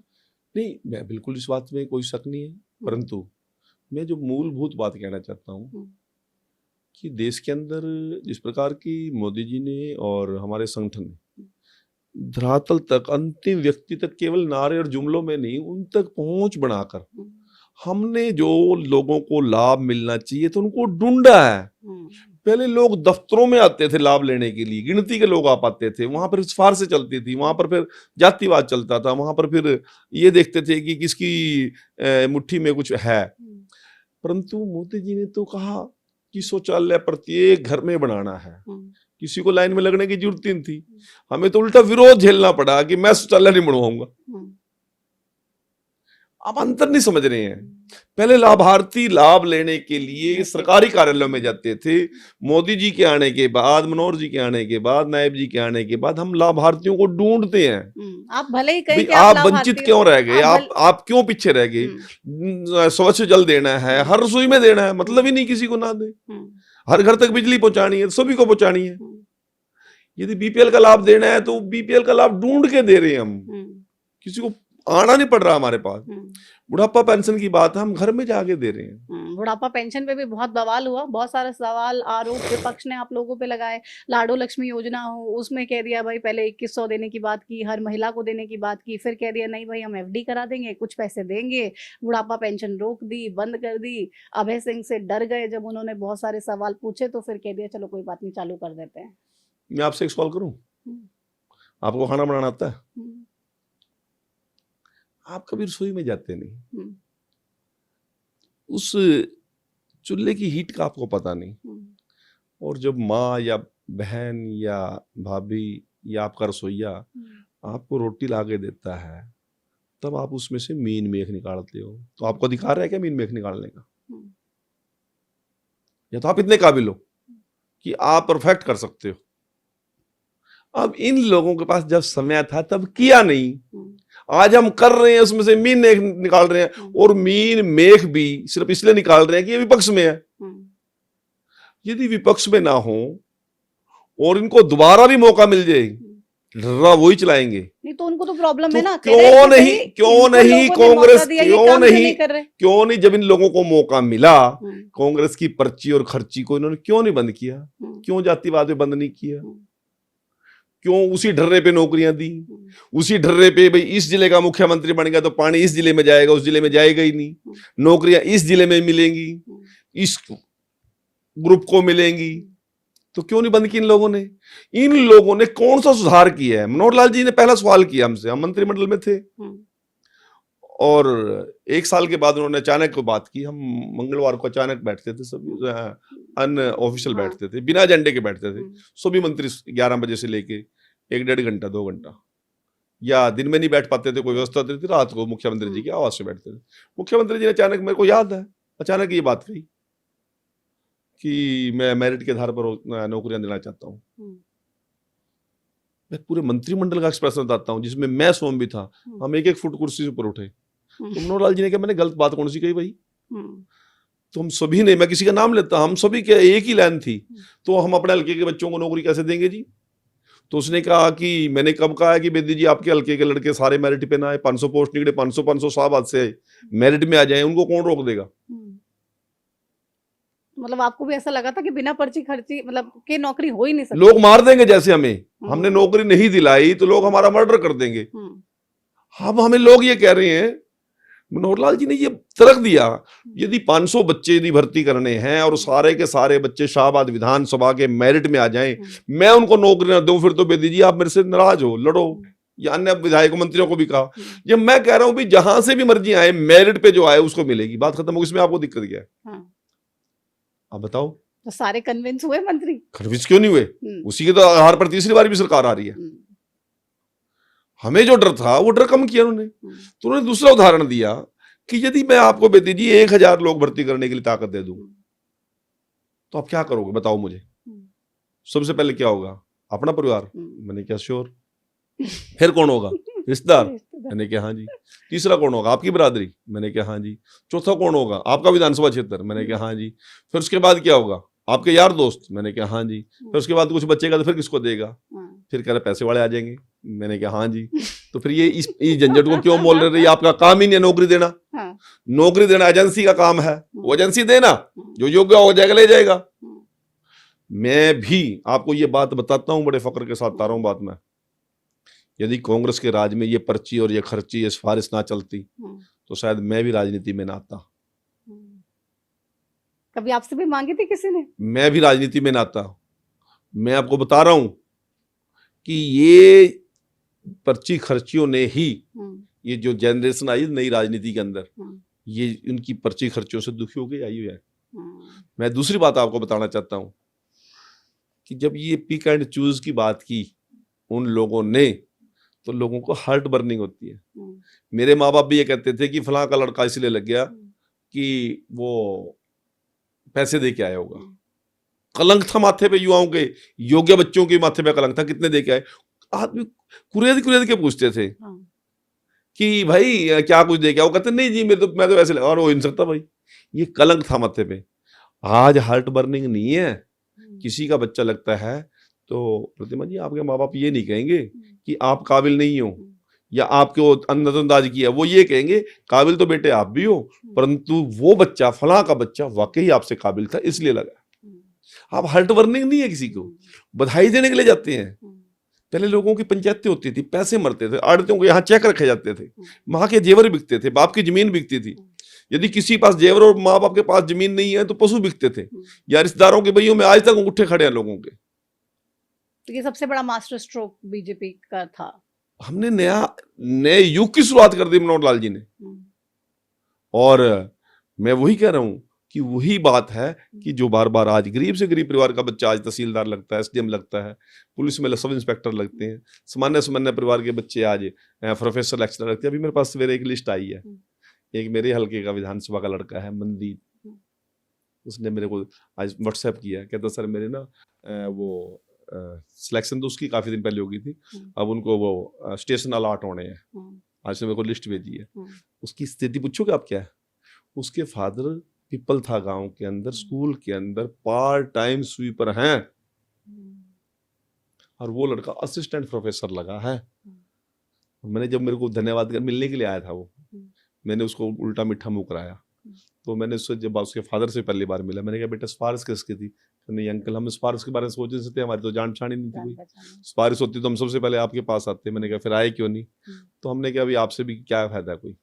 नहीं, मैं बिल्कुल इस बात में कोई शक नहीं है, परंतु मैं जो मूलभूत बात कहना चाहता हूँ कि देश के अंदर जिस प्रकार की मोदी जी ने और हमारे संगठन ने धरातल तक, अंतिम व्यक्ति तक, केवल नारे और जुमलों में नहीं, उन तक पहुंच बनाकर हमने जो लोगों को लाभ मिलना चाहिए तो उनको ढूंढा है। पहले लोग दफ्तरों में आते थे लाभ लेने के लिए, गिनती के लोग आ पाते थे, वहां पर सिफारिशें चलती थी, वहां पर फिर जातिवाद चलता था, वहां पर फिर ये देखते थे कि किसकी मुट्ठी में कुछ है। परंतु मोदी जी ने तो कहा कि शौचालय प्रत्येक घर में बनाना है, किसी को लाइन में लगने की जरूरत नहीं थी। हमें तो उल्टा विरोध झेलना पड़ा कि मैं शौचालय नहीं बनवाऊंगा। आप अंतर नहीं समझ रहे हैं। पहले लाभार्थी लाभ लेने के लिए सरकारी कार्यालयों में जाते थे। मोदी जी के आने के बाद, मनोहर जी के आने के बाद, नायब जी के आने के बाद हम लाभार्थियों को ढूंढते हैं। आप भले ही कहीं आप वंचित क्यों रह गए, आप क्यों पीछे रह गए। स्वच्छ जल देना है, हर रसोई में देना है, मतलब ही नहीं किसी को ना दे। हर घर तक बिजली पहुंचानी है, सभी को पहुंचानी है। यदि बीपीएल का लाभ देना है तो बीपीएल का लाभ ढूंढ के दे रहे हैं हम, किसी को आना नहीं पड़ रहा हमारे पास। बुढ़ापा पेंशन की बात है, हम घर में जाके दे रहे हैं। बुढ़ापा पेंशन पे भी बहुत बवाल हुआ, बहुत सारे सवाल आरोप विपक्ष ने आप लोगों पे लगाए। लाडो लक्ष्मी योजना हो, उसमें कह दिया भाई पहले 2100 देने की बात की, हर महिला को देने की बात की, फिर कह दिया नहीं भाई हम एफडी करा देंगे, कुछ पैसे देंगे। बुढ़ापा पेंशन रोक दी, बंद कर दी। अभय सिंह से डर गए जब उन्होंने बहुत सारे सवाल पूछे, तो फिर कह दिया चलो कोई बात नहीं, चालू कर देते हैं। मैं आपसे एक सवाल करूं, हम्म, आपको खाना बनाना आता है? हम्म, आप कभी रसोई में जाते नहीं, हम्म, उस चूल्हे की हीट का आपको पता नहीं। हम्म, और जब माँ या बहन या भाभी या आपका रसोइया आपको रोटी ला के देता है, तब आप उसमें से मीन मेख निकालते हो। तो आपको अधिकार है क्या मीन मेख निकालने का? या तो आप इतने काबिल हो कि आप परफेक्ट कर सकते हो। अब इन लोगों के पास जब समय था तब किया नहीं, आज हम कर रहे हैं, उसमें से मीन मेख निकाल रहे हैं। और मीन मेख भी सिर्फ इसलिए निकाल रहे हैं कि ये विपक्ष में है। यदि विपक्ष में ना हो और इनको दोबारा भी मौका मिल जाए, वही चलाएंगे। नहीं तो उनको तो प्रॉब्लम तो है ना। क्यों नहीं कांग्रेस, क्यों नहीं जब इन लोगों को मौका मिला, कांग्रेस की पर्ची और खर्ची को इन्होंने क्यों नहीं बंद किया? क्यों जातिवाद पे बंद नहीं किया? क्यों उसी ढर्रे पे नौकरियां दी? उसी ढर्रे पे भाई इस जिले का मुख्यमंत्री बन गया तो पानी इस जिले में जाएगा, उस जिले में जाएगा ही नहीं। नौकरियां इस जिले में मिलेंगी, इस ग्रुप को मिलेंगी, तो क्यों नहीं बंद की इन लोगों ने? इन लोगों ने कौन सा सुधार किया है? मनोहर लाल जी ने पहला सवाल किया हमसे, हम मंत्रिमंडल में थे और 1 साल के बाद उन्होंने अचानक को बात की। हम मंगलवार को अचानक बैठते थे, सभी अनऑफिशियल बैठते थे, बिना एजेंडे के बैठते थे सभी मंत्री, 11 बजे से लेके 1-1.5 घंटा 2 घंटा, या दिन में नहीं बैठ पाते थे, कोई व्यवस्था होती थी, रात को मुख्यमंत्री जी की आवाज से बैठते थे। मुख्यमंत्री जी ने अचानक, मेरे को याद है, अचानक ये बात कही कि मैं मेरिट के आधार पर नौकरियां देना चाहता हूं। मैं पूरे मंत्रिमंडल का एक्सप्रेशन बताता हूं जिसमें मैं स्वयं भी था। हम 1-1 फुट कुर्सी से ऊपर उठे। तो मनोहर लाल जी ने कहा मैंने गलत बात कौन सी कही भाई? तो हम सभी ने, मैं किसी का नाम लेता, हम सभी के एक ही लाइन थी, तो हम अपने हल्के के बच्चों को नौकरी कैसे देंगे जी? तो उसने कहा कि मैंने कब कहा है कि बेदी जी आपके हल्के के लड़के सारे मेरिट पे ना आए, 500 पोस्ट निकले, 500 साल बाद से मेरिट में आ जाए, उनको कौन रोक देगा? मतलब आपको भी ऐसा लगा था कि बिना पर्ची खर्ची मतलब के नौकरी हो ही नहीं सकती? लोग मार देंगे जैसे हमें, हमने नौकरी नहीं दिलाई तो लोग हमारा मर्डर कर देंगे। अब हमें लोग ये कह रहे हैं, मनोहर लाल जी ने ये तर्क दिया, यदि 500 बच्चे यदि भर्ती करने हैं और सारे के सारे बच्चे शाहबाद विधानसभा के मेरिट में आ जाएं, मैं उनको नौकरी ना दूं, फिर तो बेदी जी आप मेरे से नाराज हो, लड़ो। या अन्य विधायकों मंत्रियों को भी कहा। जब मैं कह रहा हूं भी जहां से भी मर्जी आए, मेरिट पे जो आए उसको मिलेगी, बात खत्म होगी। इसमें आपको दिक्कत क्या है? आप बताओ। तो सारे कन्विंस हुए मंत्री? कन्विंस क्यों नहीं हुए? उसी के तो आधार पर तीसरी बार भी सरकार आ रही है। हमें जो डर था वो डर कम किया उन्होंने। तो उन्होंने दूसरा उदाहरण दिया कि यदि मैं आपको बेटी जी 1000 लोग भर्ती करने के लिए ताकत दे दूं तो आप क्या करोगे बताओ मुझे? सबसे पहले क्या होगा? अपना परिवार? मैंने क्या श्योर। फिर कौन होगा? रिश्तेदार? मैंने कहा हाँ जी। तीसरा कौन होगा? आपकी बरादरी? मैंने कहा हाँ जी। चौथा कौन होगा? आपका विधानसभा क्षेत्र? मैंने कहा हाँ जी। फिर उसके बाद क्या होगा? आपके यार दोस्त? मैंने कहा हाँ जी। फिर उसके बाद कुछ बचेगा तो फिर किसको देगा? फिर कह रहे पैसे वाले आ जाएंगे। मैंने कहा हाँ जी। तो फिर ये इस झंझट को क्यों मोल रहे? आपका काम ही नहीं है नौकरी देना। नौकरी देना एजेंसी का काम है, वो एजेंसी देना, जो योग्य हो जाएगा ले जाएगा। मैं भी आपको ये बात बताता हूं, बड़े फक्र के साथ बता रहा हूं बात में, यदि कांग्रेस के राज में ये पर्ची और ये खर्ची, ये सिफारिश ना चलती तो शायद मैं भी राजनीति में ना आता। कभी आपसे भी मांगी थी किसी ने? मैं भी राजनीति में ना आता। मैं आपको बता रहा हूं कि ये पर्ची खर्चियों ने ही, ये जो जनरेशन आई नई राजनीति के अंदर, ये उनकी पर्ची खर्चियों से दुखी होकर आई हुई है। मैं दूसरी बात आपको बताना चाहता हूं कि जब ये पिक एंड चूज की बात की उन लोगों ने, तो लोगों को हार्ट बर्निंग होती है। मेरे माँ बाप भी ये कहते थे कि फलां का लड़का इसलिए लग गया कि वो पैसे दे के आया होगा। कलंक था माथे पे, युवाओं के, योग्य बच्चों के माथे पे कलंक था। कितने दे के आए? आदमी कुरेद के पूछते थे कि भाई क्या कुछ दे के आओ? कहते नहीं जी मैं तो ऐसे लगा, और हो नहीं सकता भाई। ये कलंक था माथे पे। आज हार्ट बर्निंग नहीं है। किसी का बच्चा लगता है तो प्रतिमा जी आपके माँ बाप ये नहीं कहेंगे कि आप काबिल नहीं हो या आपको नजरअंदाज किया, वो ये कहेंगे काबिल तो बेटे आप भी हो, परंतु वो बच्चा फलां का बच्चा वाकई आपसे काबिल था इसलिए लगा। आप हार्ट वर्निंग नहीं है किसी को, बधाई देने के लिए जाते हैं। पहले लोगों की पंचायतें होती थी, पैसे मरते थे, आड़तियों के यहाँ चेक रखे जाते थे, माँ के जेवर बिकते थे, बाप की जमीन बिकती थी। यदि किसी पास जेवर और माँ बाप के पास जमीन नहीं है तो पशु बिकते थे। या रिश्तेदारों के भैयों में आज तक अंगूठे खड़े हैं लोगों के। तो ये सबसे बड़ा मास्टर स्ट्रोक बीजेपी का था। हमने नए युग की शुरुआत कर दी मनोहर लाल जी ने। और मैं वही कह रहा हूं कि वही बात है कि जो बार बार आज गरीब से गरीब परिवार का बच्चा आज तहसीलदार लगता है, SDM लगता है, पुलिस में सब इंस्पेक्टर लगते हैं, सामान्य परिवार के बच्चे आज प्रोफेसर लेक्चरर लगते हैं। अभी मेरे पास सवेरे एक लिस्ट आई है, एक मेरे हल्के का विधानसभा का लड़का है मनदीप, उसने मेरे को आज व्हाट्सएप किया, कहता सर मेरे ना वो सिलेक्शन तो उसकी काफी दिन पहले हो गई थी, अब उनको वो स्टेशन अलॉट होने हैं, आज से मेरे को लिस्ट भेजी है। उसकी स्थिति पूछोगे आप क्या है? उसके फादर पीपल था गांव के अंदर, स्कूल के अंदर पार्ट टाइम स्वीपर हैं, और वो लड़का असिस्टेंट प्रोफेसर लगा है। मैंने जब मेरे को धन्यवाद कर मिलने के लिए आया था वो, मैंने उसको उल्टा मीठा मुंह कराया। तो मैंने उससे जब उसके फादर से पहली बार मिला, मैंने कहा बेटा सिफारिश किसकी थी? नहीं अंकल हम सिफारिश के बारे में सोच नहीं सकते, हमारी तो जान पहचान ही नहीं थी कोई, सिफारिश होती तो हम सबसे पहले आपके पास आते। मैंने कहा फिर आए क्यों नहीं? तो हमने कहा अभी आपसे भी क्या फायदा कोई।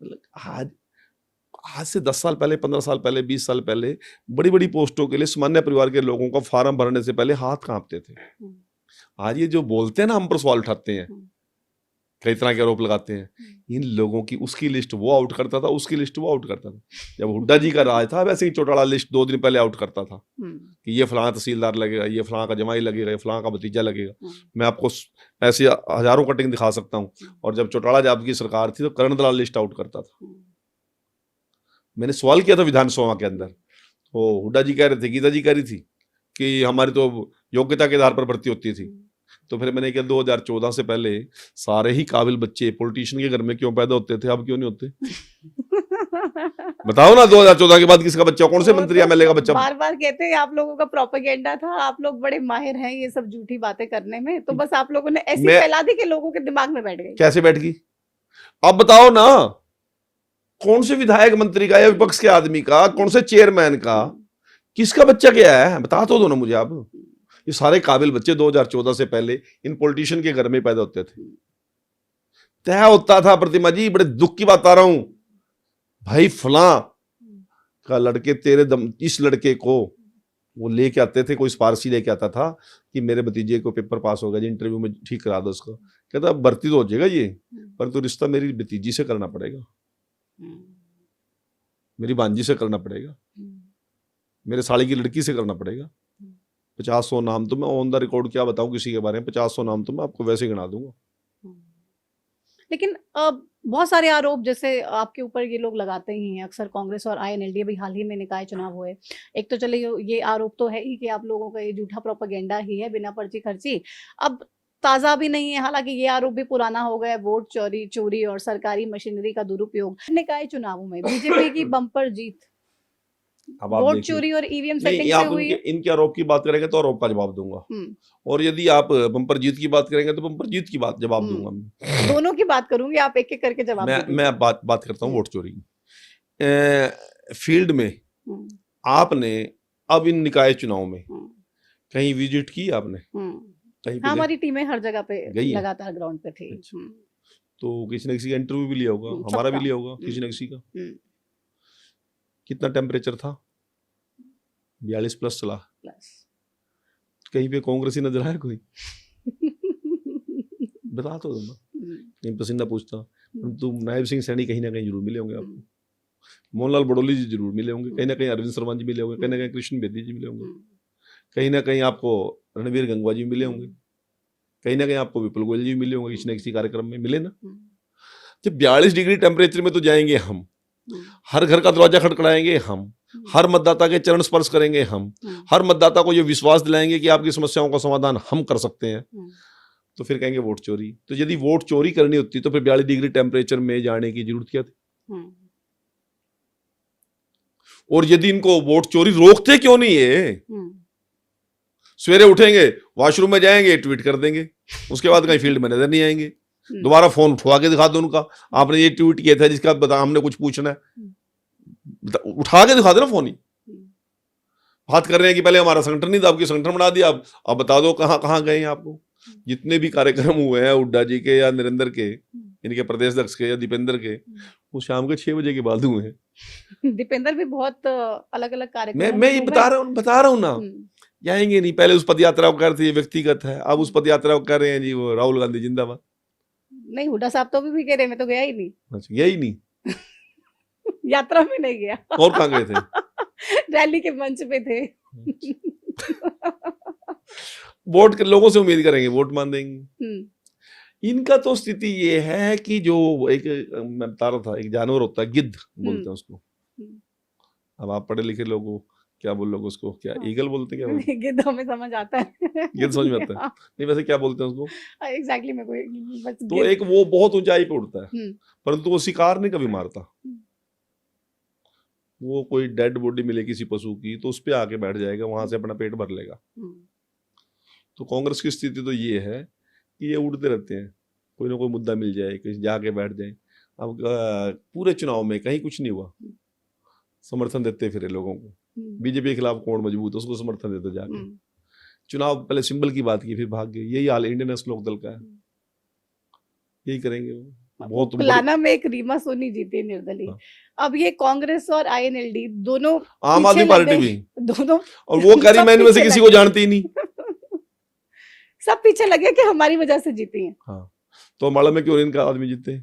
मतलब आज से 10 साल पहले, 15 साल पहले, 20 साल पहले बड़ी बड़ी पोस्टों के लिए सामान्य परिवार के लोगों का फॉर्म भरने से पहले हाथ कांपते थे। आज ये जो बोलते हैं ना हम पर सवाल उठाते हैं, कई तरह के आरोप लगाते हैं, इन लोगों की उसकी लिस्ट वो आउट करता था, उसकी लिस्ट वो आउट करता था। जब हुड्डा जी का राज था वैसे ही चौटाला लिस्ट 2 दिन पहले आउट करता था कि ये फलां तहसीलदार लगेगा, ये फलां का जमाई लगेगा, ये फलां का भतीजा लगेगा। मैं आपको ऐसे हजारों कटिंग दिखा सकता हूँ। और जब चौटाला जाब की सरकार थी तो करण दलाल लिस्ट आउट करता था। मैंने सवाल किया था विधानसभा के अंदर, वो हुड्डा जी कह रहे थे, गीता जी कह रही थी कि हमारी तो योग्यता के आधार पर भर्ती होती थी। तो फिर मैंने कहा 2014 से पहले सारे ही काबिल बच्चे पॉलिटिशियन के घर में क्यों पैदा होते थे, अब क्यों नहीं होते? बताओ ना, 2014 के बाद किसका बच्चा, कौन से मंत्री MLA का बच्चा? बार बार कहते हैं आप लोगों का प्रोपेगेंडा था, आप लोग बड़े माहिर हैं ये सब झूठी बातें करने में, तो बस आप लोगों ने ऐसी फैला दी कि लोगों के दिमाग में बैठ गई। कैसे बैठ गई? अब बताओ ना, कौन से विधायक मंत्री का या विपक्ष के आदमी का, कौन से चेयरमैन का, किसका बच्चा क्या है? बता तो दो ना मुझे आप। ये सारे काबिल बच्चे 2014 से पहले इन पॉलिटिशियन के घर में पैदा होते थे। तय होता था प्रतिमा जी, बड़े दुख की बात बता रहा हूं भाई, फलां का लड़के तेरे इस लड़के को वो लेके आते थे, कोई सिफारिशी लेके आता था कि मेरे भतीजे को पेपर पास हो गया जी, इंटरव्यू में ठीक करा दो उसको। कहता भर्ती तो हो जाएगा ये, पर तो रिश्ता मेरी भतीजी से करना पड़ेगा, मेरी भांजी से करना पड़ेगा, मेरे साले की लड़की से करना पड़ेगा। 50-100 नाम तो मैं ऑन द रिकॉर्ड क्या बताऊं किसी के बारे में, 50-100 नाम तो मैं आपको वैसे गिना दूंगा। लेकिन बहुत सारे आरोप जैसे आपके ऊपर ये लोग लगाते ही हैं अक्सर, कांग्रेस और INLD भी हाल ही में निकाय चुनाव हुए। एक तो चलिए ये आरोप तो है ही कि आप लोगों का ये झूठा प्रोपेगेंडा ही है, बिना पर्ची खर्ची। अब ताजा भी नहीं है, हालांकि ये आरोप भी पुराना हो गया, वोट चोरी और सरकारी मशीनरी का दुरुपयोग। निकाय चुनावों में बीजेपी की बम्पर जीत, वोट चोरी और EVM सेटिंग से हुई। इनके आरोप की बात करेंगे तो आरोप का जवाब दूंगा, और यदि आप बम्पर जीत की बात करेंगे तो बम्पर जीत की बात जवाब दूंगा। दोनों की बात करूंगी, आप एक एक करके जवाब दीजिए। मैं बात करता हूँ वोट चोरी फील्ड में। आपने अब इन निकाय चुनाव में कहीं विजिट की आपने? कहीं हमारी टीमें हर जगह पे लगातार ग्राउंड पे थी। तो किसी न किसी का इंटरव्यू भी लिया होगा, हमारा भी लिया होगा, किसी न किसी का। कितना टेम्परेचर था? 42+ चला। कहीं पे कांग्रेस ही नजर आया कोई? बता तो दो ना, कहीं पसीना पूछता। तो नायब सिंह सैनी कहीं ना कहीं जरूर मिले होंगे आपको, मोहनलाल बड़ोली जी जरूर मिले होंगे, कहीं ना कहीं अरविंद शर्मा जी मिले होंगे, कहीं ना कहीं कृष्ण बेदी जी मिले होंगे, कहीं ना कहीं आपको रणवीर गंगवा जी मिले होंगे, कहीं ना कहीं आपको विपुल गोयल जी मिले होंगे, किसी न किसी कार्यक्रम में मिले ना। जब 42 डिग्री टेम्परेचर में तो जाएंगे हम, हर घर का दरवाजा खटखटाएंगे हम, हर मतदाता के चरण स्पर्श करेंगे हम, हर मतदाता को ये विश्वास दिलाएंगे कि आपकी समस्याओं का समाधान हम कर सकते हैं, तो फिर कहेंगे वोट चोरी। तो यदि वोट चोरी करनी होती तो फिर 42 डिग्री टेम्परेचर में जाने की जरूरत क्या थी? और यदि इनको वोट चोरी रोकते क्यों नहीं है? सवेरे उठेंगे, वॉशरूम में जाएंगे, ट्वीट कर देंगे, उसके बाद कहीं फील्ड में नजर नहीं आएंगे। दोबारा फोन उठवा के दिखा दो उनका, आपने ये ट्वीट किया था जिसका बता, हमने कुछ पूछना है, उठा के दिखा दो ना फोन ही। बात कर रहे हैं कि पहले हमारा संगठन नहीं था, आपकी संगठन बना दिया, अब बता दो कहाँ कहाँ गए हैं आपको। जितने भी कार्यक्रम हुए हैं हुड्डा जी के या नरेंद्र के, इनके प्रदेश अध्यक्ष के या दीपेंद्र के, वो शाम के 6 बजे के बाद हुए हैं। दीपेंद्र भी बहुत अलग अलग कार्यक्रम मैं ये बता रहा हूँ ना, जाएंगे नहीं। पहले उस पद यात्रा को कर रहे थे, ये व्यक्तिगत है, अब उस पद यात्रा को कर रहे हैं जी वो राहुल गांधी जिंदाबाद। नहीं, हुड्डा साहब तो अभी भी कह रहे मैं तो गया ही नहीं। अच्छा, गया ही नहीं यात्रा में नहीं गया। और कहाँ गए थे? रैली के मंच पे थे। वोट के लोगों से उम्मीद करेंगे वोट मान देंगे। इनका तो स्थिति ये है कि जो एक, मैं बता रहा था, एक जानवर होता है गिद्ध बोलते हैं उसको। अब आप पढ़े लिखे लोग हो, क्या बोल लोग उसको, क्या ईगल बोलते हैं, क्या गिद्ध हमें समझ आता है। गिद्ध समझ में आता है नहीं, वैसे क्या बोलते हैं उसको एग्जैक्टली मेरे को बस तो एक वो बहुत ऊंचाई पे उड़ता है, परंतु वो शिकार नहीं कभी मारता। वो कोई डेड बॉडी मिले किसी पशु की तो उस पे आके बैठ जाएगा, वहां से अपना पेट भर लेगा। तो कांग्रेस की स्थिति तो ये है कि ये उड़ते रहते हैं, कोई ना कोई मुद्दा मिल जाए, कहीं जाके बैठ जाए। अब पूरे चुनाव में कहीं कुछ नहीं हुआ, समर्थन देते फिर लोगों को। बीजेपी के खिलाफ कौन मजबूत है, उसको समर्थन देते जाके। चुनाव पहले सिंबल की बात की, फिर भाग गए। यही हाल इंडियन नेशनल लोकदल का है, यही करेंगे वो। बहुत कुलाना में एक रीमा सोनी जीती निर्दलीय। अब ये कांग्रेस और आईएनएलडी दोनों, आम आदमी पार्टी भी दोनों, और वो कह रही मैं इनमें से किसी को जानती ही नहीं। सब पीछे लगे कि हमारी वजह से जीती हैं। हाँ, तो अम्बाला में क्यों इनका आदमी जीते,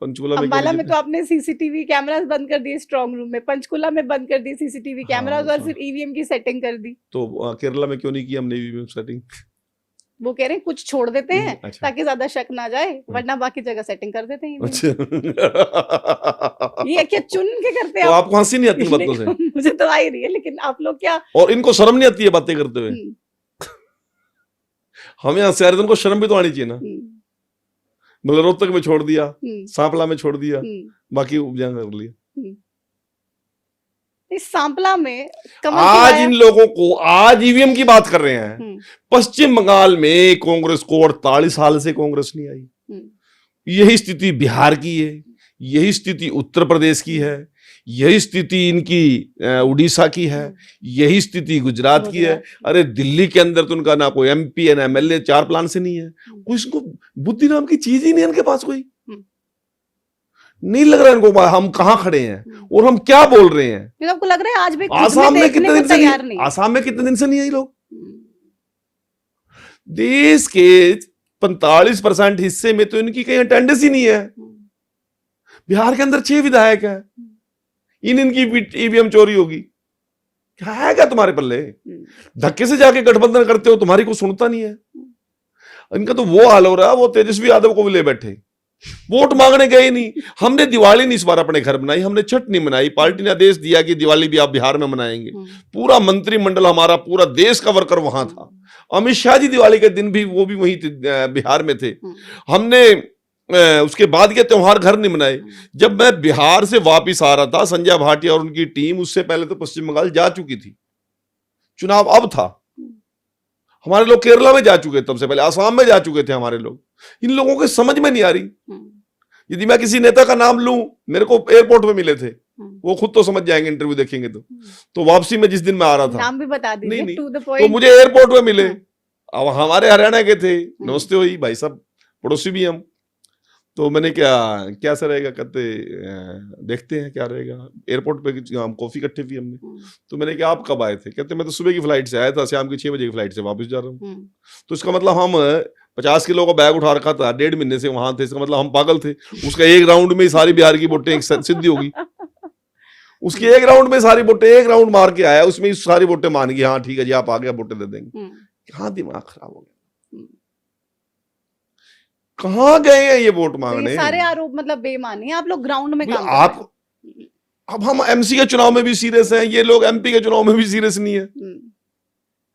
पंचकुला में अम्बाला में तो आपने सीसीटीवी कैमरास बंद कर दिए स्ट्रांग रूम में, पंचकुला में बंद कर दिए सीसीटीवी कैमरास और फिर ईवीएम की सेटिंग कर दी। तो केरला में क्यों नहीं की हमने ईवीएम सेटिंग? वो कह रहे हैं कुछ छोड़ देते हैं ताकि ज्यादा शक ना जाए, वरना बाकी जगह सेटिंग कर देते हैं। अच्छा। ये क्या चुन के करते हैं? तो आपको हंसी नहीं आती बातों से? मुझे तो आ ही रही है, लेकिन आप लोग क्या, और इनको शर्म नहीं आती है बातें करते हुए? हमें यहाँ शहर को शर्म भी तो आनी चाहिए ना। मतलब रोहतक में छोड़ दिया, सांपला में छोड़ दिया, बाकी उपजा कर लिया। इस सांपला में आज इन लोगों को, आज ईवीएम की बात कर रहे हैं। पश्चिम बंगाल में कांग्रेस को 48 साल से कांग्रेस नहीं आई। यही स्थिति बिहार की है, यही स्थिति उत्तर प्रदेश की है, यही स्थिति इनकी उड़ीसा की है, यही स्थिति गुजरात की है। अरे दिल्ली के अंदर तो उनका ना कोई एमपी ना एमएलए, 4 प्लान से नहीं है। कोई इसको बुद्धि नाम की चीज ही नहीं है इनके पास, कोई नहीं लग रहा है इनको हम कहाँ खड़े हैं और हम क्या बोल रहे हैं। आपको लग रहा है आज भी आसाम में कितने दिन से नहीं, आसाम में कितने दिन से नहीं आई लोग। देश के 45% हिस्से में तो इनकी कहीं अटेंडेंस ही नहीं है। बिहार के अंदर 6 विधायक है, इनकी ईवीएम चोरी होगी, क्या है क्या तुम्हारे पल्ले? धक्के से जाके गठबंधन करते हो, तुम्हारी को सुनता नहीं है। इनका तो वो हाल हो रहा है, वो तेजस्वी यादव को भी ले बैठे, वोट मांगने गए नहीं। हमने दिवाली नहीं इस बार अपने घर मनाई, हमने छठ नहीं मनाई। पार्टी ने आदेश दिया कि दिवाली भी आप बिहार में मनाएंगे। पूरा मंत्रिमंडल हमारा, पूरा देश का वर्कर वहां था। अमित शाह जी दिवाली के दिन भी वो भी वहीं बिहार में थे। हमने उसके बाद के त्योहार घर नहीं मनाए। जब मैं बिहार से वापिस आ रहा था, संजय भाटिया और उनकी टीम उससे पहले तो पश्चिम बंगाल जा चुकी थी, चुनाव अब था। हमारे लोग केरला में जा चुके, तब से पहले आसाम में जा चुके थे हमारे लोग। इन लोगों के समझ में नहीं आ रही। यदि मैं किसी नेता का नाम लूं, मेरे को एयरपोर्ट पे मिले थे, वो खुद तो समझ जाएंगे, इंटरव्यू देखेंगे तो वापसी में जिस दिन मैं आ रहा था, नाम भी बता दीजिए, नहीं, to the तो point। मुझे एयरपोर्ट पे मिले। अब हमारे हरियाणा के थे, नमस्ते हुई, भाई साहब पड़ोसी भी हम। तो मैंने क्या सर रहेगा, कहते देखते हैं क्या रहेगा। एयरपोर्ट पे हम कॉफी इकट्ठे पी हमने। तो मैंने कहा आप कब आए थे? कहते मैं तो सुबह की फ्लाइट से आया था, शाम की 6 बजे की फ्लाइट से वापस जा रहा हूँ। तो इसका मतलब हम 50 किलो का बैग उठा रखा था, 1.5 महीने से वहां थे, इसका मतलब हम पागल थे। उसका एक राउंड में सारी बिहार की वोटें सिद्धि होगी। उसकी एक राउंड में सारी वोटें, एक राउंड मार के आया, उसमें सारी वोटें मान गई, हाँ ठीक है जी आप आ गया, वोटें दे देंगे। कहाँ दिमाग खराब हो गया, कहाँ गए हैं ये वोट मांगने? तो ये सारे आरोप मतलब बेईमानी है। आप लोग ग्राउंड में काम आप अब हम एमसी के चुनाव में भी सीरियस हैं, ये लोग एमपी के चुनाव में भी सीरियस नहीं है।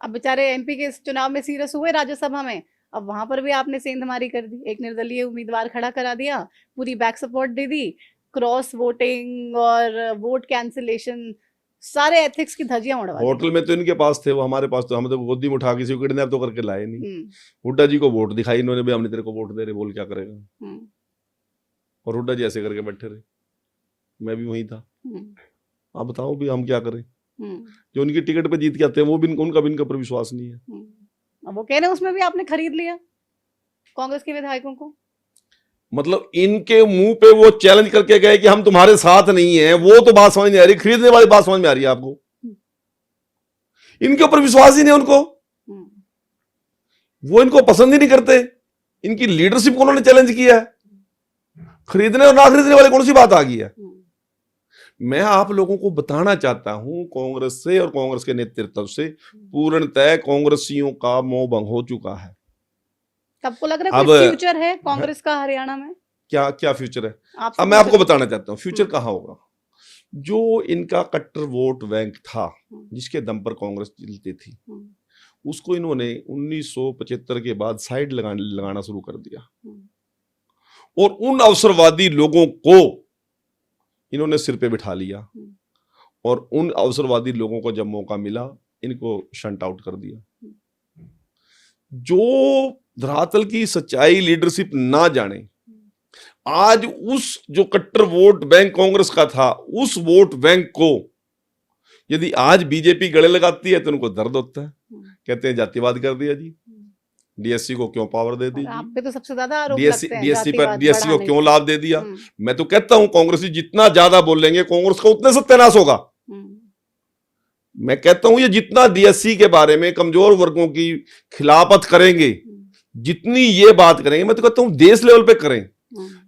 अब बेचारे एमपी के चुनाव में सीरियस हुए राज्यसभा में, अब वहां पर भी आपने सेंधमारी कर दी, एक निर्दलीय उम्मीदवार खड़ा करा दिया, पूरी बैक सपोर्ट दे दी, क्रॉस वोटिंग और वोट कैंसिलेशन। सारे एथिक्स की धज्जियां उड़वा दी। होटल में तो इनके पास थे, वो हमारे पास तो हम तो गोदी में उठा के किसी को किडनैप तो करके लाए नहीं। हम्म, हुड्डा जी को वोट दिखाई इन्होंने, भी हमने तेरे को वोट दे रहे, बोल क्या करेगा। हम्म, और हुड्डा जी ऐसे करके बैठे रहे, मैं भी वहीं था। हम्म, आप बताओ भी हम क्या करें। हम्म, जो उनकी टिकट पे जीत के आते हैं वो भी उनका भी इनका पर विश्वास नहीं है। अब वो कह रहे हैं उसमें भी आपने खरीद लिया कांग्रेस के विधायकों को। मतलब इनके मुंह पे वो चैलेंज करके गए कि हम तुम्हारे साथ नहीं है, वो तो बात समझ नहीं आ रही, खरीदने वाली बात समझ में आ रही है आपको। इनके ऊपर विश्वास ही नहीं उनको, वो इनको पसंद ही नहीं करते। इनकी लीडरशिप को उन्होंने चैलेंज किया है, खरीदने और ना खरीदने वाली कौन सी बात आ गई है। मैं आप लोगों को बताना चाहता हूं, कांग्रेस से और कांग्रेस के नेतृत्व से पूर्णतः कांग्रेसियों का मोह भंग हो चुका है। सबको लग रहा है कोई फ्यूचर है कांग्रेस का हरियाणा में? क्या क्या फ्यूचर है? आप अब मैं आपको बताना चाहता हूँ फ्यूचर कहाँ होगा। जो इनका कट्टर वोट बैंक था, जिसके दम पर कांग्रेस चलती थी, उसको इन्होंने 1975 के बाद साइड लगाना शुरू कर दिया और उन अवसरवादी लोगों को इन्होंने सिर पे बिठा लिया और उन अवसरवादी लोगों को जब मौका मिला इनको शंट आउट कर दिया। जो धरातल की सच्चाई लीडरशिप ना जाने, आज उस जो कट्टर वोट बैंक कांग्रेस का था, उस वोट बैंक को यदि आज बीजेपी गले लगाती है तो उनको दर्द होता है। कहते हैं जातिवाद कर दिया जी, डीएससी को क्यों पावर दे दी, आप पे तो सबसे ज्यादा आरोप डीएससी लगते हैं डीएससी पर जातिवाद डीएससी को बढ़ाने क्यों के। लाभ दे दिया। मैं तो कहता हूं कांग्रेसी जितना ज्यादा बोलेंगे कांग्रेस का उतने सत्यानाश होगा। मैं कहता हूं ये जितना डीएससी के बारे में कमजोर वर्गों की खिलाफत करेंगे, जितनी ये बात करेंगे, मैं तो कहता हूं देश लेवल पे करें।